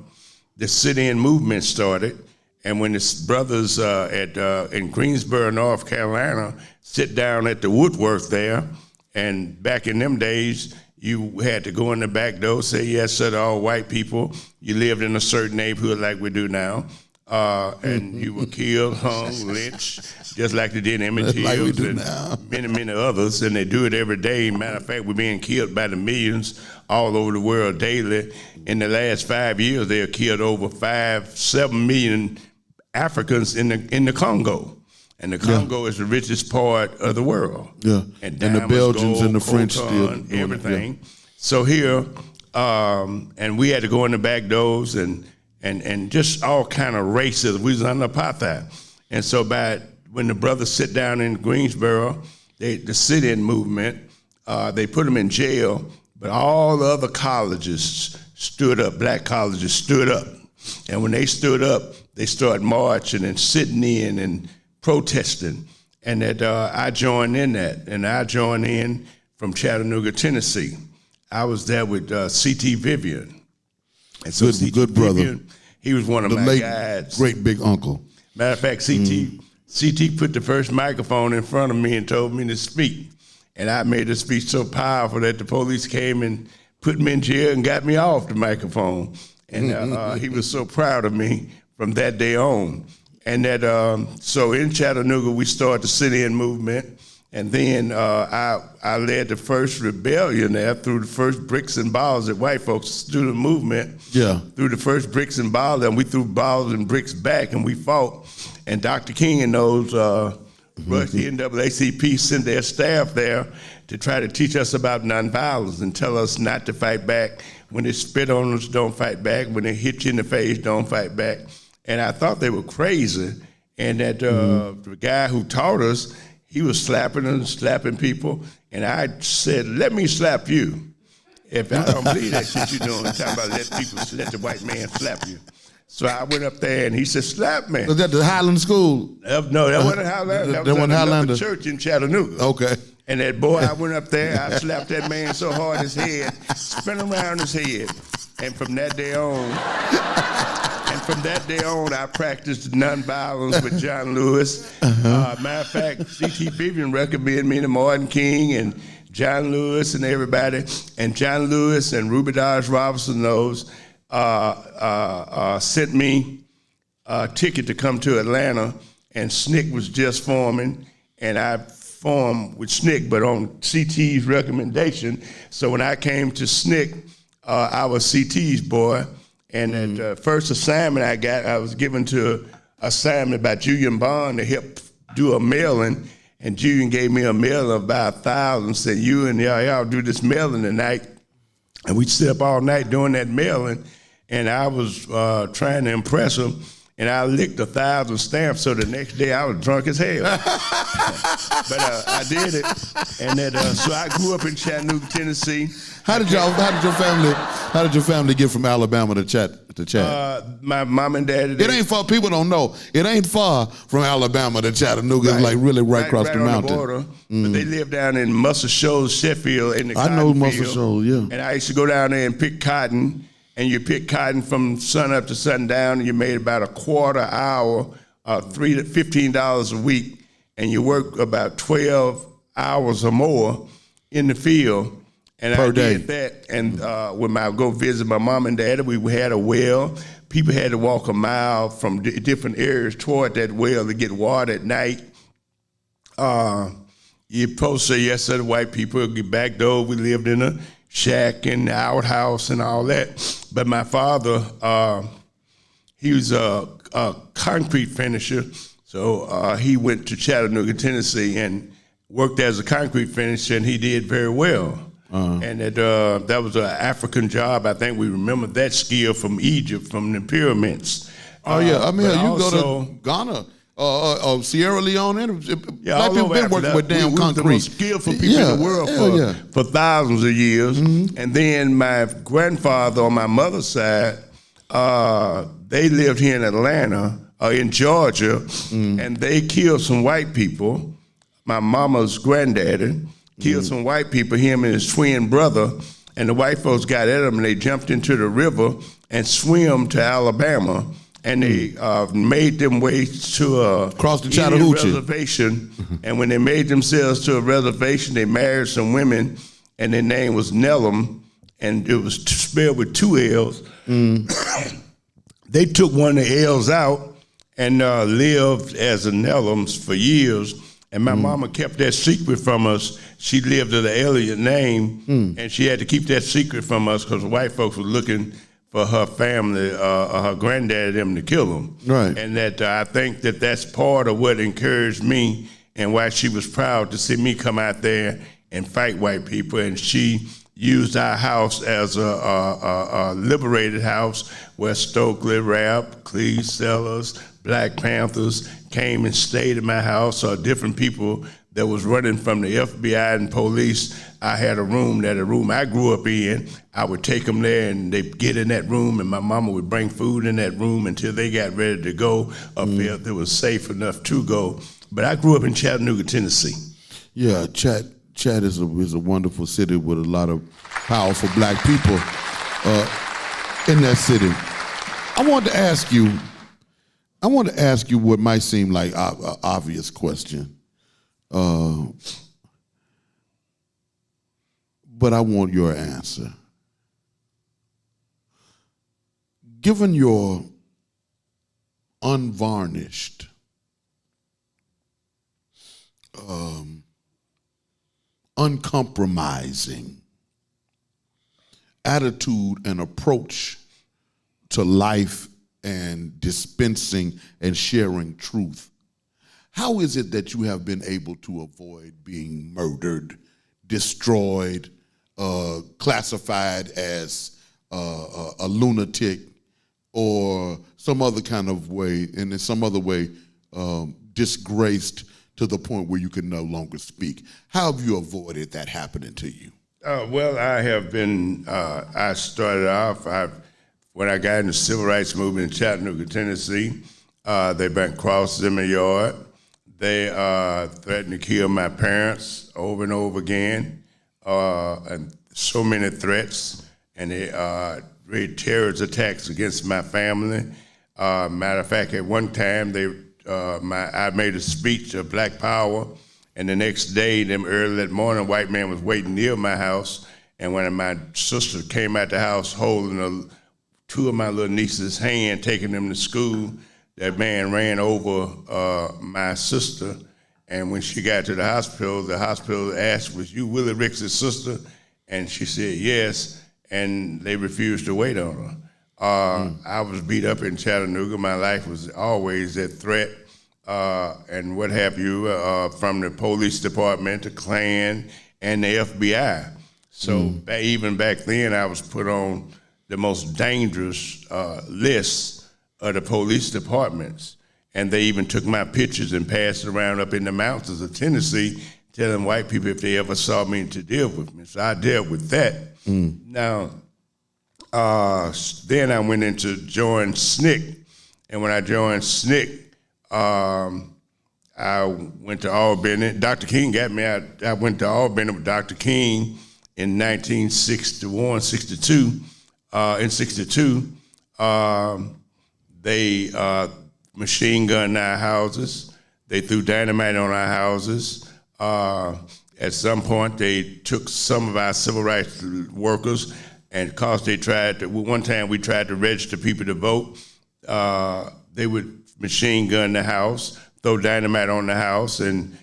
the sit-in movement started, and when his brothers in Greensboro, North Carolina, sit down at the Woodworth there, and back in them days, you had to go in the back door, say yes sir to all white people. You lived in a certain neighborhood like we do now, and you were killed, hung, lynched, just like they did in Emmett Hills and many others, and they do it every day. Matter of fact, we're being killed by the millions all over the world daily. In the last 5 years, they have killed over 7 million Africans in the Congo. And the Congo is the richest part of the world. Yeah, and the Belgians and the French still everything. Yeah. So here, and we had to go in the back doors and just all kind of racism. We was under apartheid. And so when the brothers sit down in Greensboro, the sit-in movement, they put them in jail, but all the other colleges stood up, black colleges stood up. And when they stood up, they started marching and sitting in and protesting, and that I joined in that, and I joined in from Chattanooga, Tennessee. I was there with C.T. Vivian. And so good brother. Vivian, he was one of my guides. Great big uncle. Matter of fact, C.T. put the first microphone in front of me and told me to speak. And I made the speech so powerful that the police came and put me in jail and got me off the microphone. And he was so proud of me from that day on. And that so in Chattanooga, we started the sit-in movement. And then I led the first rebellion there through the first bricks and balls that white folks through the movement. Yeah. Through the first bricks and balls, and we threw balls and bricks back, and we fought. And Dr. King and those the NAACP sent their staff there to try to teach us about nonviolence and tell us not to fight back. When they spit on us, don't fight back. When they hit you in the face, don't fight back. And I thought they were crazy. And that the guy who taught us, he was slapping people. And I said, let me slap you. If I don't believe that shit you're doing, talking about let the white man slap you. So I went up there and he said, slap me. Was that the Highland School? No, that wasn't Highland. That was another church in Chattanooga. Okay. And that boy, I went up there, I slapped that man so hard his head, spin around his head. And from that day on, I practiced nonviolence with John Lewis. Matter of fact, C.T. Vivian recommended me to Martin King and John Lewis and everybody. And John Lewis and Ruby Dodge Robinson sent me a ticket to come to Atlanta, and SNCC was just forming, and I formed with SNCC, but on CT's recommendation. So when I came to SNCC, I was CT's boy, and the first assignment I was given to assignment by Julian Bond to help do a mailing, and Julian gave me a mailing of about 1,000, said, you and y'all do this mailing tonight. And we'd sit up all night doing that mailing, and I was trying to impress him, and I licked 1,000 stamps, so the next day I was drunk as hell. But I did it, and so I grew up in Chattanooga, Tennessee. How did your family get from Alabama to Chat? My mom and dad. It ain't far. People don't know. It ain't far from Alabama to Chattanooga. Right. It's like really right across the mountain. On the border. But they live down in Muscle Shoals, Sheffield, in the cotton field. I know Muscle Shoals, yeah. And I used to go down there and pick cotton. And you pick cotton from sun up to sundown, and you made about a quarter hour, $3 to $15 a week, and you work about 12 hours or more in the field. And I did that. And when I would go visit my mom and dad, we had a well. People had to walk a mile from different areas toward that well to get water at night. You're supposed to say yes to the white people. Get back door. We lived in a shack and the outhouse and all that. But my father, he was a concrete finisher. So he went to Chattanooga, Tennessee, and worked as a concrete finisher, and he did very well. And that was an African job. I think we remember that skill from Egypt, from the pyramids. Oh yeah, I mean, you also, go to Ghana, Sierra Leone, and black all people over been Africa. working with damn we were concrete. the most skillful people in the world for thousands of years. And then my grandfather on my mother's side, they lived here in Atlanta, in Georgia, and they killed some white people. My mama's granddaddy killed some white people, him and his twin brother, and the white folks got at them and they jumped into the river and swam to Alabama, and they made them way to Across the Indian Chattahoochee reservation. And when they made themselves to a reservation, they married some women, and their name was Nellum, and it was spelled with 2 L's. They took one of the L's out and lived as the Nellums for years. And my mama kept that secret from us. She lived with an alien name, and she had to keep that secret from us because the white folks were looking for her family, her granddad, them to kill them. Right. And that I think that that's part of what encouraged me and why she was proud to see me come out there and fight white people. And she used our house as a liberated house where Stokely, Rap, Cleve Sellers, Black Panthers came and stayed in my house, or different people that was running from the FBI and police. I had a room I grew up in. I would take them there and they'd get in that room, and my mama would bring food in that room until they got ready to go or felt it was safe enough to go. But I grew up in Chattanooga, Tennessee. Yeah, Chat is a wonderful city with a lot of powerful black people in that city. I want to ask you what might seem like an obvious question, but I want your answer. Given your unvarnished, uncompromising attitude and approach to life and dispensing and sharing truth, how is it that you have been able to avoid being murdered, destroyed, classified as a lunatic, or some other kind of way, and in some other way disgraced to the point where you can no longer speak? How have you avoided that happening to you? Well, I have been, I started off, when I got in the civil rights movement in Chattanooga, Tennessee, they burnt crosses in my yard. They threatened to kill my parents over and over again, and so many threats, and they made terrorist attacks against my family. Matter of fact, at one time, I made a speech of Black Power, and the next day, early that morning, a white man was waiting near my house, and when my sister came out the house holding 2 of my little nieces' hand, taking them to school, that man ran over my sister, and when she got to the hospital asked, "Was you Willie Ricks' sister?" And she said, "Yes," and they refused to wait on her. I was beat up in Chattanooga. My life was always at threat, and what have you, from the police department, the Klan, and the FBI. So even back then, I was put on the most dangerous lists of the police departments. And they even took my pictures and passed it around up in the mountains of Tennessee, telling white people if they ever saw me to deal with me. So I dealt with that. Now, then I went into join SNCC. And when I joined SNCC, I went to Albany. Dr. King got me out. I went to Albany with Dr. King in 1961, 62. In 62, they machine gunned our houses. They threw dynamite on our houses. At some point, they took some of our civil rights workers, and because they tried to, one time we tried to register people to vote, they would machine gun the house, throw dynamite on the house, and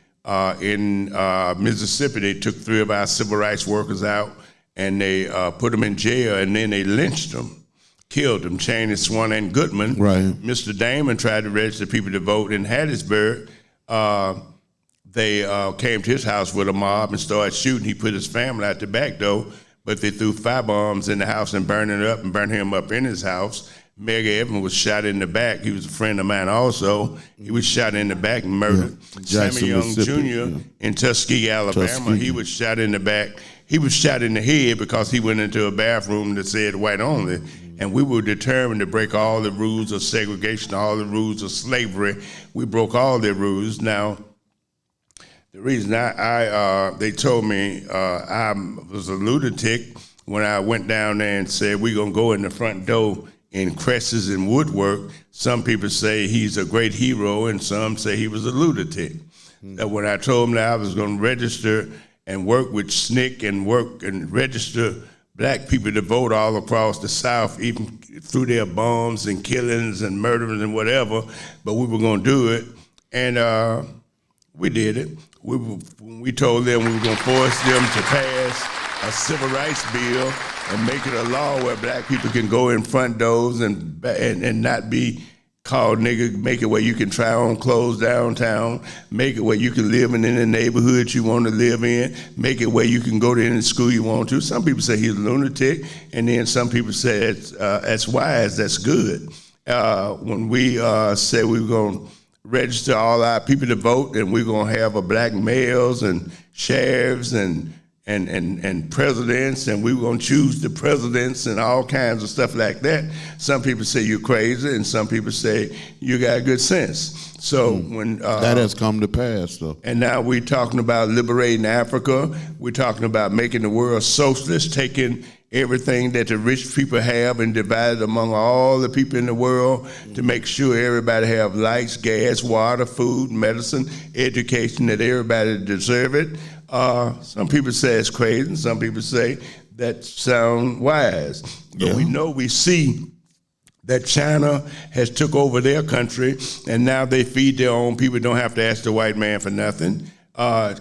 in Mississippi, they took 3 of our civil rights workers out, and they put them in jail, and then they lynched them, killed them, Cheney, Swan, and Goodman. Right. Mr. Damon tried to register people to vote in Hattiesburg. They came to his house with a mob and started shooting. He put his family out the back door, but they threw firebombs in the house and burned it up and burned him up in his house. Medgar Evers was shot in the back. He was a friend of mine also. He was shot in the back and murdered. Sammy Young Jr. in Tuskegee, Alabama, he was shot in the back. He was shot in the head because he went into a bathroom that said white only. And we were determined to break all the rules of segregation, all the rules of slavery. We broke all the rules. Now, the reason they told me I was a lunatic when I went down there and said, we're going to go in the front door in crests and woodwork. Some people say he's a great hero, and some say he was a lunatic. That when I told him that I was going to register and work with SNCC and work and register black people to vote all across the South, even through their bombs and killings and murders and whatever, but we were going to do it. And we did it. We told them we were going to force them to pass a civil rights bill and make it a law where black people can go in front doors and not be called nigga, make it where you can try on clothes downtown, make it where you can live in the neighborhood you want to live in, make it where you can go to any school you want to. Some people say he's a lunatic, and then some people say that's wise, that's good. When we said we were going to register all our people to vote, and we're going to have a black mayors and sheriffs and presidents, and we were going to choose the presidents and all kinds of stuff like that. Some people say you're crazy, and some people say you got good sense. So when that has come to pass, though. And now we're talking about liberating Africa. We're talking about making the world socialist, taking everything that the rich people have and divide it among all the people in the world to make sure everybody have lights, gas, water, food, medicine, education, that everybody deserve it. Some people say it's crazy, and some people say that sound wise. But we see that China has took over their country, and now they feed their own people, don't have to ask the white man for nothing.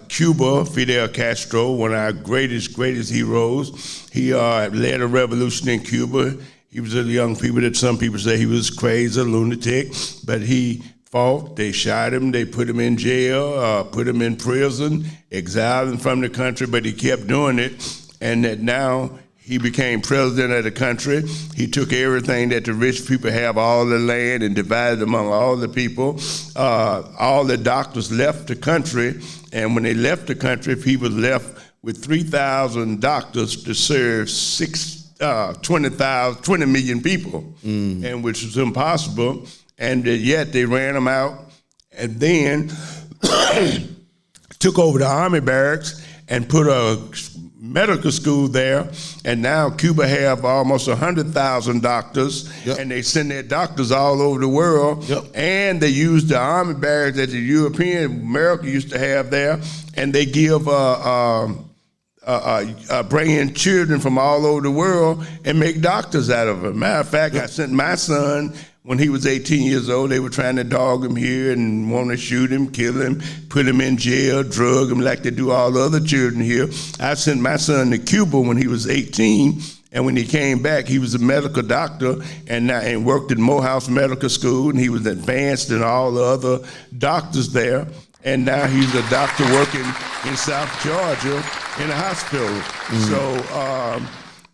Cuba, Fidel Castro, one of our greatest heroes, he led a revolution in Cuba. He was a young people that some people say he was crazy, a lunatic, but he fought. They shot him, they put him in jail, put him in prison, exiled him from the country, but he kept doing it, and that now he became president of the country. He took everything that the rich people have, all the land, and divided among all the people. All the doctors left the country, and when they left the country, people left with 3,000 doctors to serve 20 million people, and which was impossible. And yet they ran them out, and then took over the army barracks and put a medical school there, and now Cuba have almost 100,000 doctors, and they send their doctors all over the world, and they use the army barracks that the European America used to have there, and they give bring in children from all over the world and make doctors out of them. Matter of fact, I sent my son. When he was 18 years old, they were trying to dog him here and want to shoot him, kill him, put him in jail, drug him like they do all the other children here. I sent my son to Cuba when he was 18, and when he came back, he was a medical doctor and worked at Morehouse Medical School, and he was advanced than all the other doctors there. And now he's a doctor working in South Georgia in a hospital. So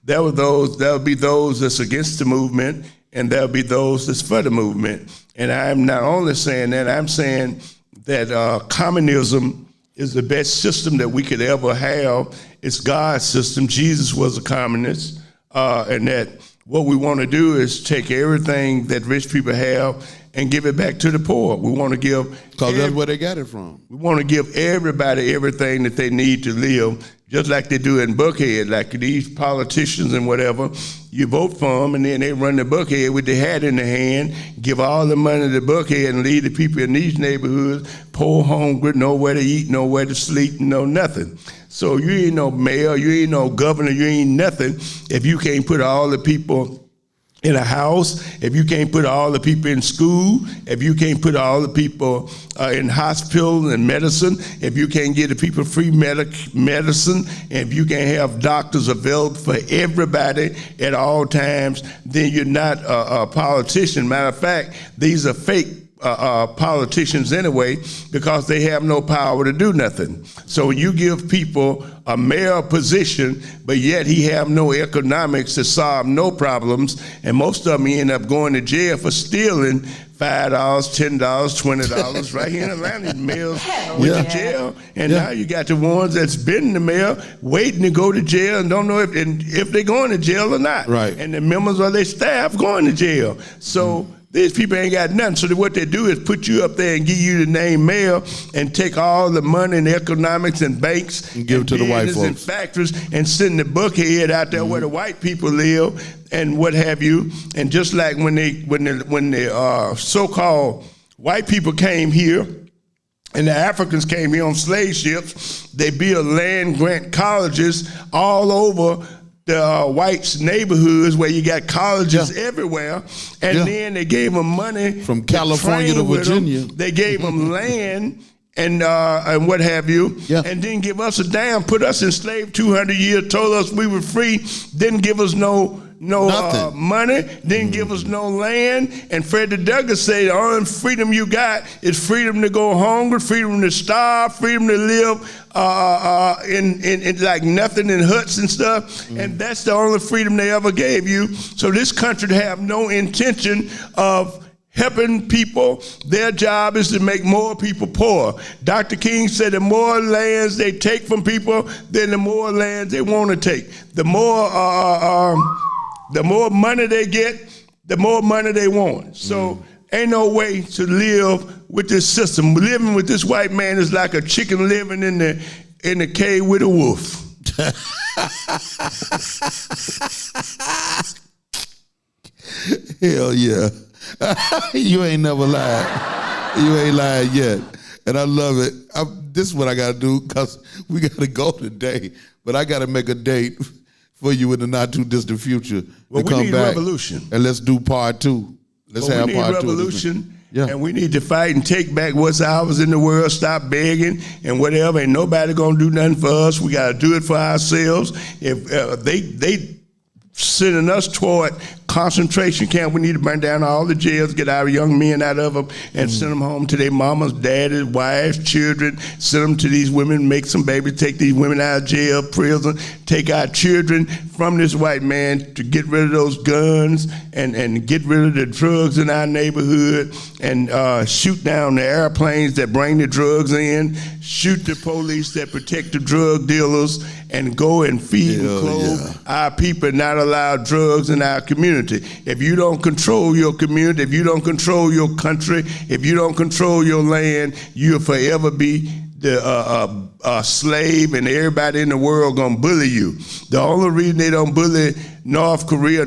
there'll be those that's against the movement, and there'll be those that's for the movement. And I'm not only saying that, I'm saying that communism is the best system that we could ever have. It's God's system. Jesus was a communist, and that what we want to do is take everything that rich people have and give it back to the poor. We want to give... Because that's where they got it from. We want to give everybody everything that they need to live, just like they do in Buckhead, like these politicians and whatever. You vote for them, and then they run the Buckhead with their hat in their hand, give all the money to Buckhead, and leave the people in these neighborhoods poor, hungry, nowhere to eat, nowhere to sleep, no nothing. So you ain't no mayor, you ain't no governor, you ain't nothing if you can't put all the people in a house, if you can't put all the people in school, if you can't put all the people in hospital and medicine, if you can't get the people free medicine, if you can't have doctors available for everybody at all times, then you're not a politician. Matter of fact, these are fake politicians anyway, because they have no power to do nothing. So when you give people a mayor position, but yet he have no economics to solve no problems, and most of them end up going to jail for stealing $5, $10, $20 right here in Atlanta. Mayors went to jail, and now you got the ones that's been in the mayor waiting to go to jail and don't know if they're going to jail or not. Right. And the members of their staff going to jail. So these people ain't got nothing. So what they do is put you up there and give you the name mayor and take all the money and economics and banks and give it to the white folks and factories and send the buckhead out there where the white people live and what have you. And just like when the so-called white people came here and the Africans came here on slave ships, they built land grant colleges all over the whites' neighborhoods where you got colleges everywhere, and then they gave them money from California to Virginia. They gave them land and what have you, and didn't give us a damn. Put us in slave 200 years. Told us we were free. Didn't give us no money. Didn't give us no land. And Fred Douglass said, the only freedom you got is freedom to go hungry, freedom to starve, freedom to live in like nothing in huts and stuff. And that's the only freedom they ever gave you. So this country have no intention of helping people. Their job is to make more people poor. Dr. King said the more lands they take from people, then the more lands they want to take. The more money they get, the more money they want. So ain't no way to live with this system. Living with this white man is like a chicken living in the cave with a wolf. Hell yeah. You ain't never lied. You ain't lied yet. And I love it. This is what I got to do, because we got to go today. But I got to make a date for you in the not too distant future. Well, we need revolution. And let's do part 2. Let's have part 2. We need revolution. And we need to fight and take back what's ours in the world. Stop begging and whatever. Ain't nobody gonna do nothing for us. We gotta do it for ourselves. If they sending us toward concentration camp, we need to burn down all the jails, get our young men out of them, and send them home to their mamas, daddies, wives, children. Send them to these women, make some babies, take these women out of jail, prison, take our children from this white man to get rid of those guns and get rid of the drugs in our neighborhood, and shoot down the airplanes that bring the drugs in, shoot the police that protect the drug dealers, and go and feed and clothe our people, and not allow drugs in our community. If you don't control your community, if you don't control your country, if you don't control your land, you'll forever be the slave, and everybody in the world gonna bully you. The only reason they don't bully North Korea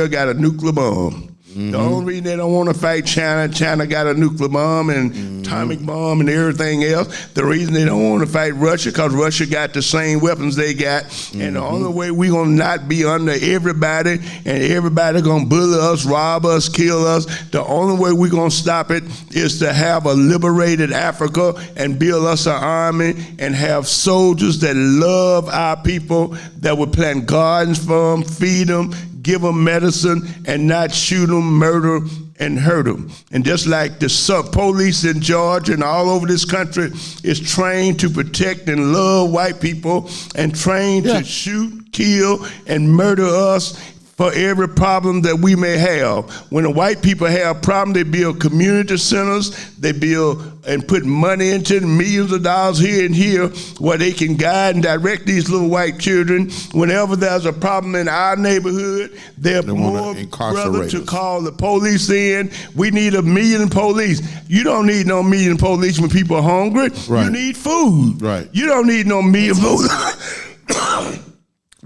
got a nuclear bomb. The only reason they don't want to fight China got a nuclear bomb and atomic bomb and everything else. The reason they don't want to fight Russia, because Russia got the same weapons they got. And the only way we going to not be under everybody, and everybody going to bully us, rob us, kill us, the only way we going to stop it is to have a liberated Africa and build us an army and have soldiers that love our people, that would plant gardens for them, feed them, give them medicine, and not shoot them, murder, and hurt them. And just like the police in Georgia and all over this country is trained to protect and love white people, and trained to shoot, kill, and murder us for every problem that we may have. When the white people have problems, they build community centers, they build and put money into millions of dollars here and here, where they can guide and direct these little white children. Whenever there's a problem in our neighborhood, they're more brother to call the police in. We need 1 million police. You don't need no 1 million police when people are hungry. Right. You need food. Right. You don't need no 1 million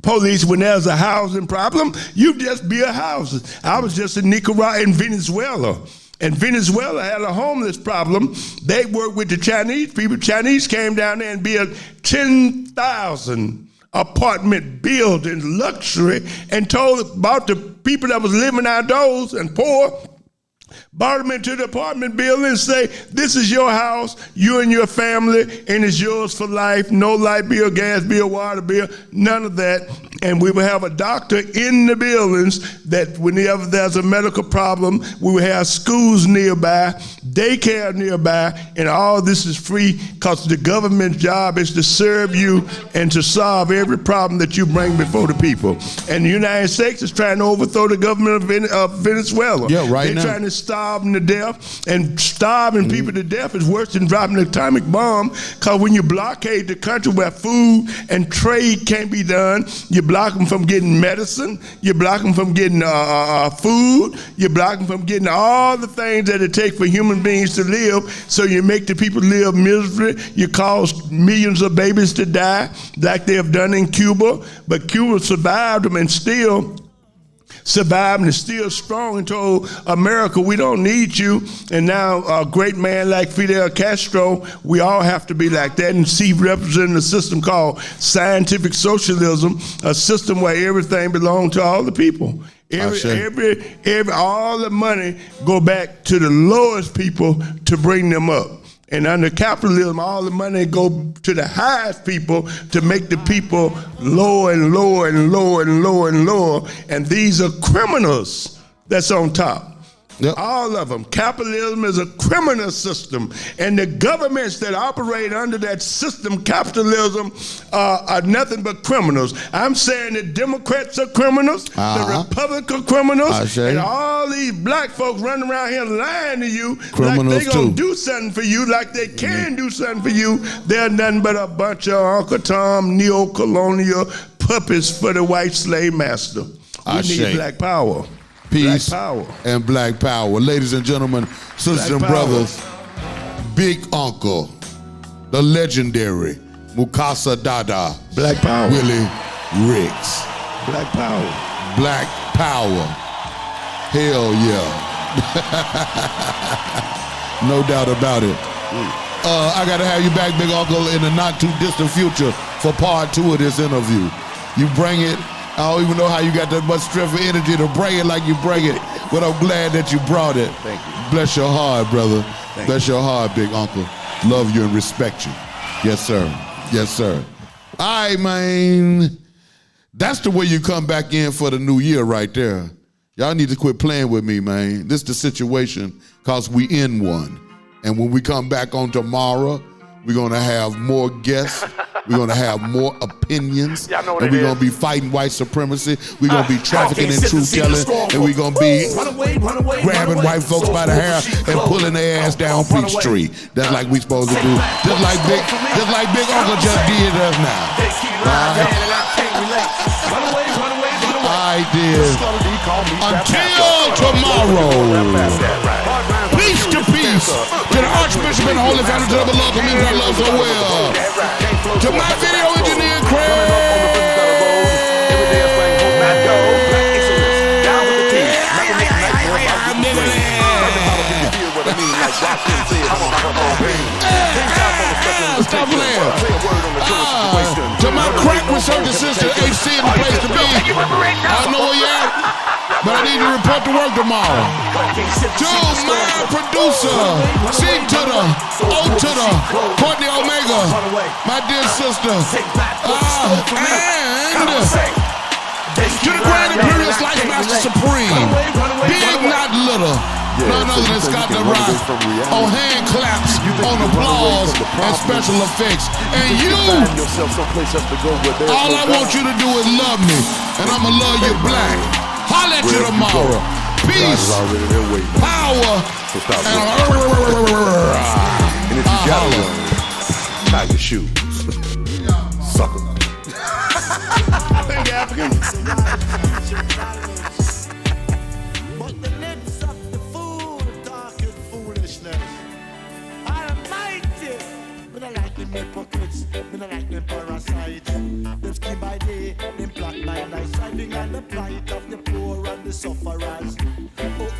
police when there's a housing problem. You just build houses. I was just in Nicaragua and Venezuela. And Venezuela had a homeless problem. They worked with the Chinese people. Chinese came down there and built 10,000 apartment buildings, luxury, and told about the people that was living outdoors and poor, brought them into the apartment building and say, this is your house, you and your family, and it's yours for life. No light bill, gas bill, water bill, none of that. And we will have a doctor in the buildings that whenever there's a medical problem, we will have schools nearby, daycare nearby, and all this is free because the government's job is to serve you and to solve every problem that you bring before the people. And the United States is trying to overthrow the government of Venezuela. Yeah, right now. They're trying to starve them to death, and starving people to death is worse than dropping an atomic bomb, because when you blockade the country where food and trade can't be done, you block them from getting medicine, you block them from getting food, you block them from getting all the things that it takes for human beings to live, so you make the people live miserably, you cause millions of babies to die like they have done in Cuba, but Cuba survived them and still survived and is still strong and told America, we don't need you. And now a great man like Fidel Castro, we all have to be like that and see representing a system called scientific socialism, a system where everything belongs to all the people. All the money go back to the lowest people to bring them up. And under capitalism, all the money go to the highest people to make the people lower and lower and lower and lower and lower. And these are criminals that's on top. Yep. All of them. Capitalism is a criminal system. And the governments that operate under that system, capitalism, are nothing but criminals. I'm saying the Democrats are criminals, the Republicans are criminals, and all these black folks running around here lying to you criminals like they gonna do something for you, like they can do something for you. They're nothing but a bunch of Uncle Tom neo-colonial puppets for the white slave master. We need black power. Peace black power. And black power. Ladies and gentlemen, sisters and brothers, Big Uncle, the legendary Mukasa Dada, Black Power, Willie Ricks. Black Power. Black Power. Hell yeah. No doubt about it. I got to have you back, Big Uncle, in the not too distant future for part 2 of this interview. You bring it. I don't even know how you got that much strength and energy to bring it like you bring it, but I'm glad that you brought it. Thank you. Bless your heart, brother. Bless your heart, Big Uncle. Love you and respect you. Yes, sir. Yes, sir. All right, man. That's the way you come back in for the new year right there. Y'all need to quit playing with me, man. This is the situation because we in one. And when we come back on tomorrow, we're going to have more guests. We're going to have more opinions. And we're going to be fighting white supremacy. We're going to be trafficking in truth-telling. And we're going to be grabbing white folks by the hair and pulling their ass down Peachtree. That's like we supposed to do. Just like Big Uncle just did us now. I did. Until tomorrow. Peace to peace. To the Archbishop and the Holy Family, to the beloved community I love so well. To my video engineer, Craig. Stop playing. To my crack research assistant, HC in the place to be. I don't know where you at, but I need to report to work tomorrow. To my producer, C to the O to the Courtney Omega, my dear sister, and to the Grand Imperial Slice Master Supreme, big not little. None other than Scott the Rock on hand claps, on applause, and special effects. And you, all I want you to do is love me, and I'ma love you black. Holla at you tomorrow. Peace, power, and if you got one, tie your shoes. Sucker. Thank you, African. Hypocrites, me not like them parasites. Them skin by day, them black by night. Striving on the plight of the poor and the sufferers.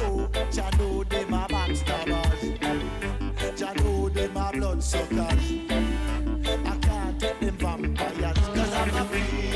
Oh, Jah know them are backstabbers. Jah know them are bloodsuckers. I can't take them vampires, 'cause I'm a free.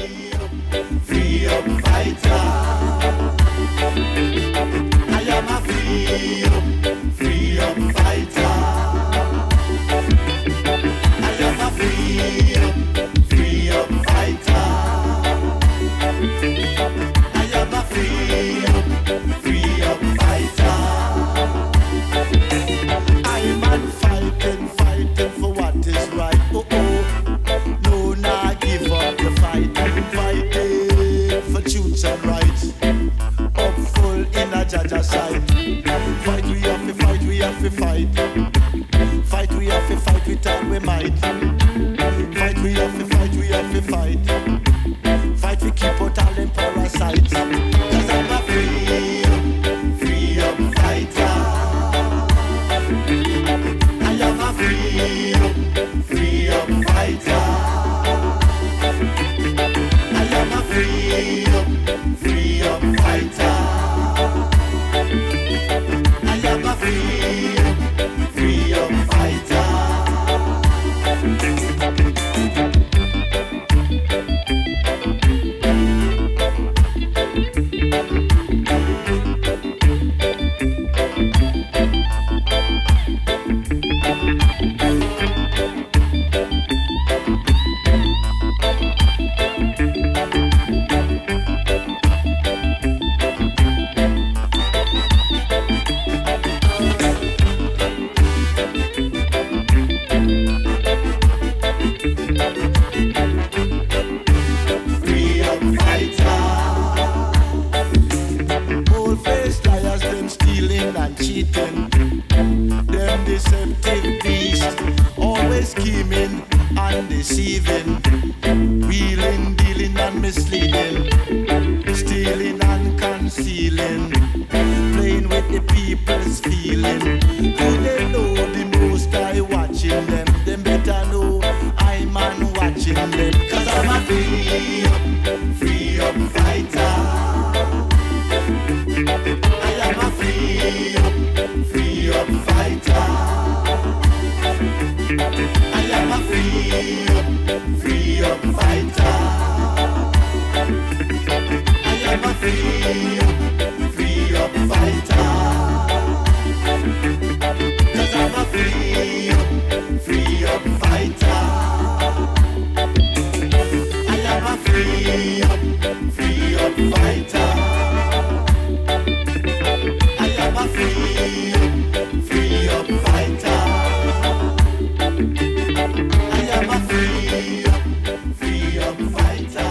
stealing, stealing and concealing, playing with the people's feeling. Do they know the most I watching them? Them better know I'm man watching them. Cause I'm a free up fighter. I am a free up fighter. I am a free up fighter. I am a free up fighter. Cause I'm a free up fighter. I am a free up fighter. I am a free up fighter. I am a free up fighter.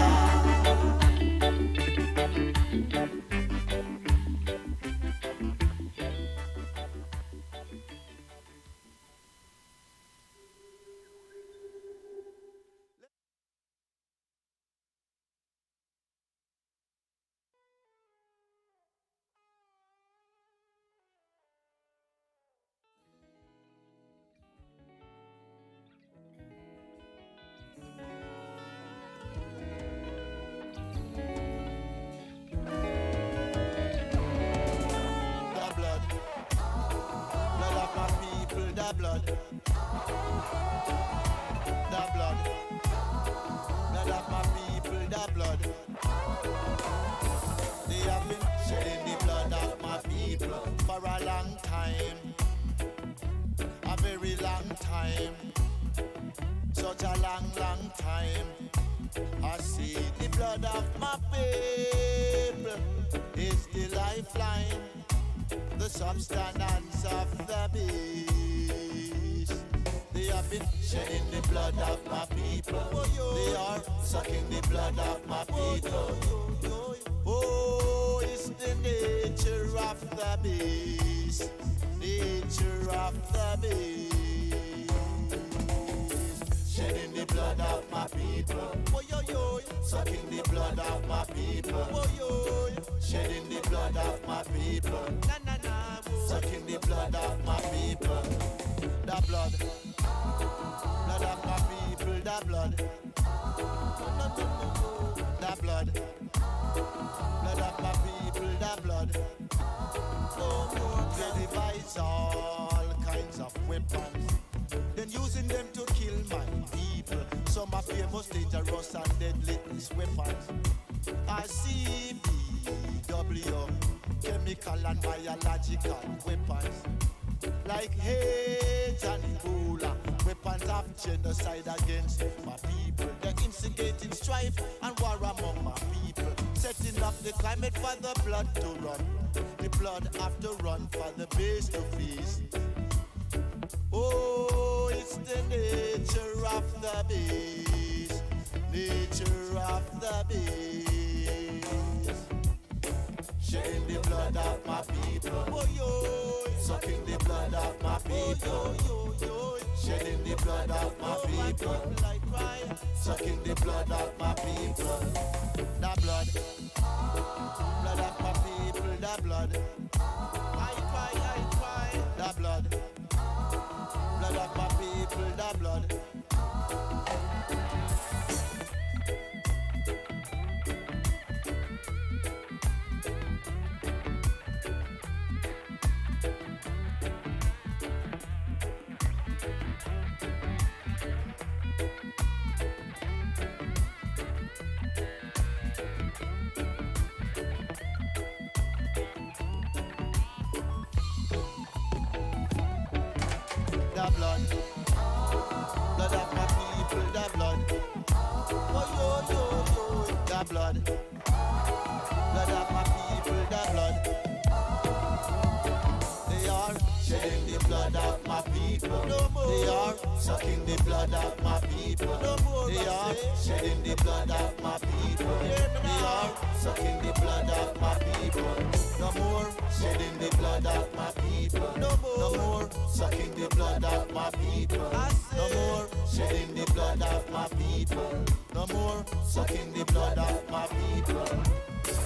Shedding the blood of my people. They are sucking the blood of my people. people. No more shedding the blood of my people. No more sucking the blood of my people. No more shedding the blood of my people. No more sucking the blood of my people.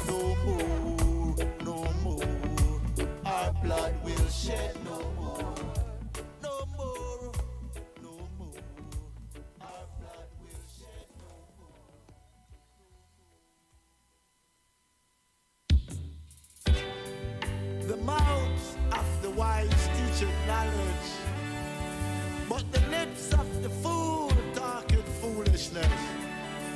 No more, no more. Our blood will shed no more. No more, no more. Our blood will shed no more. The mouths of the wise teach knowledge, but the lips of the fool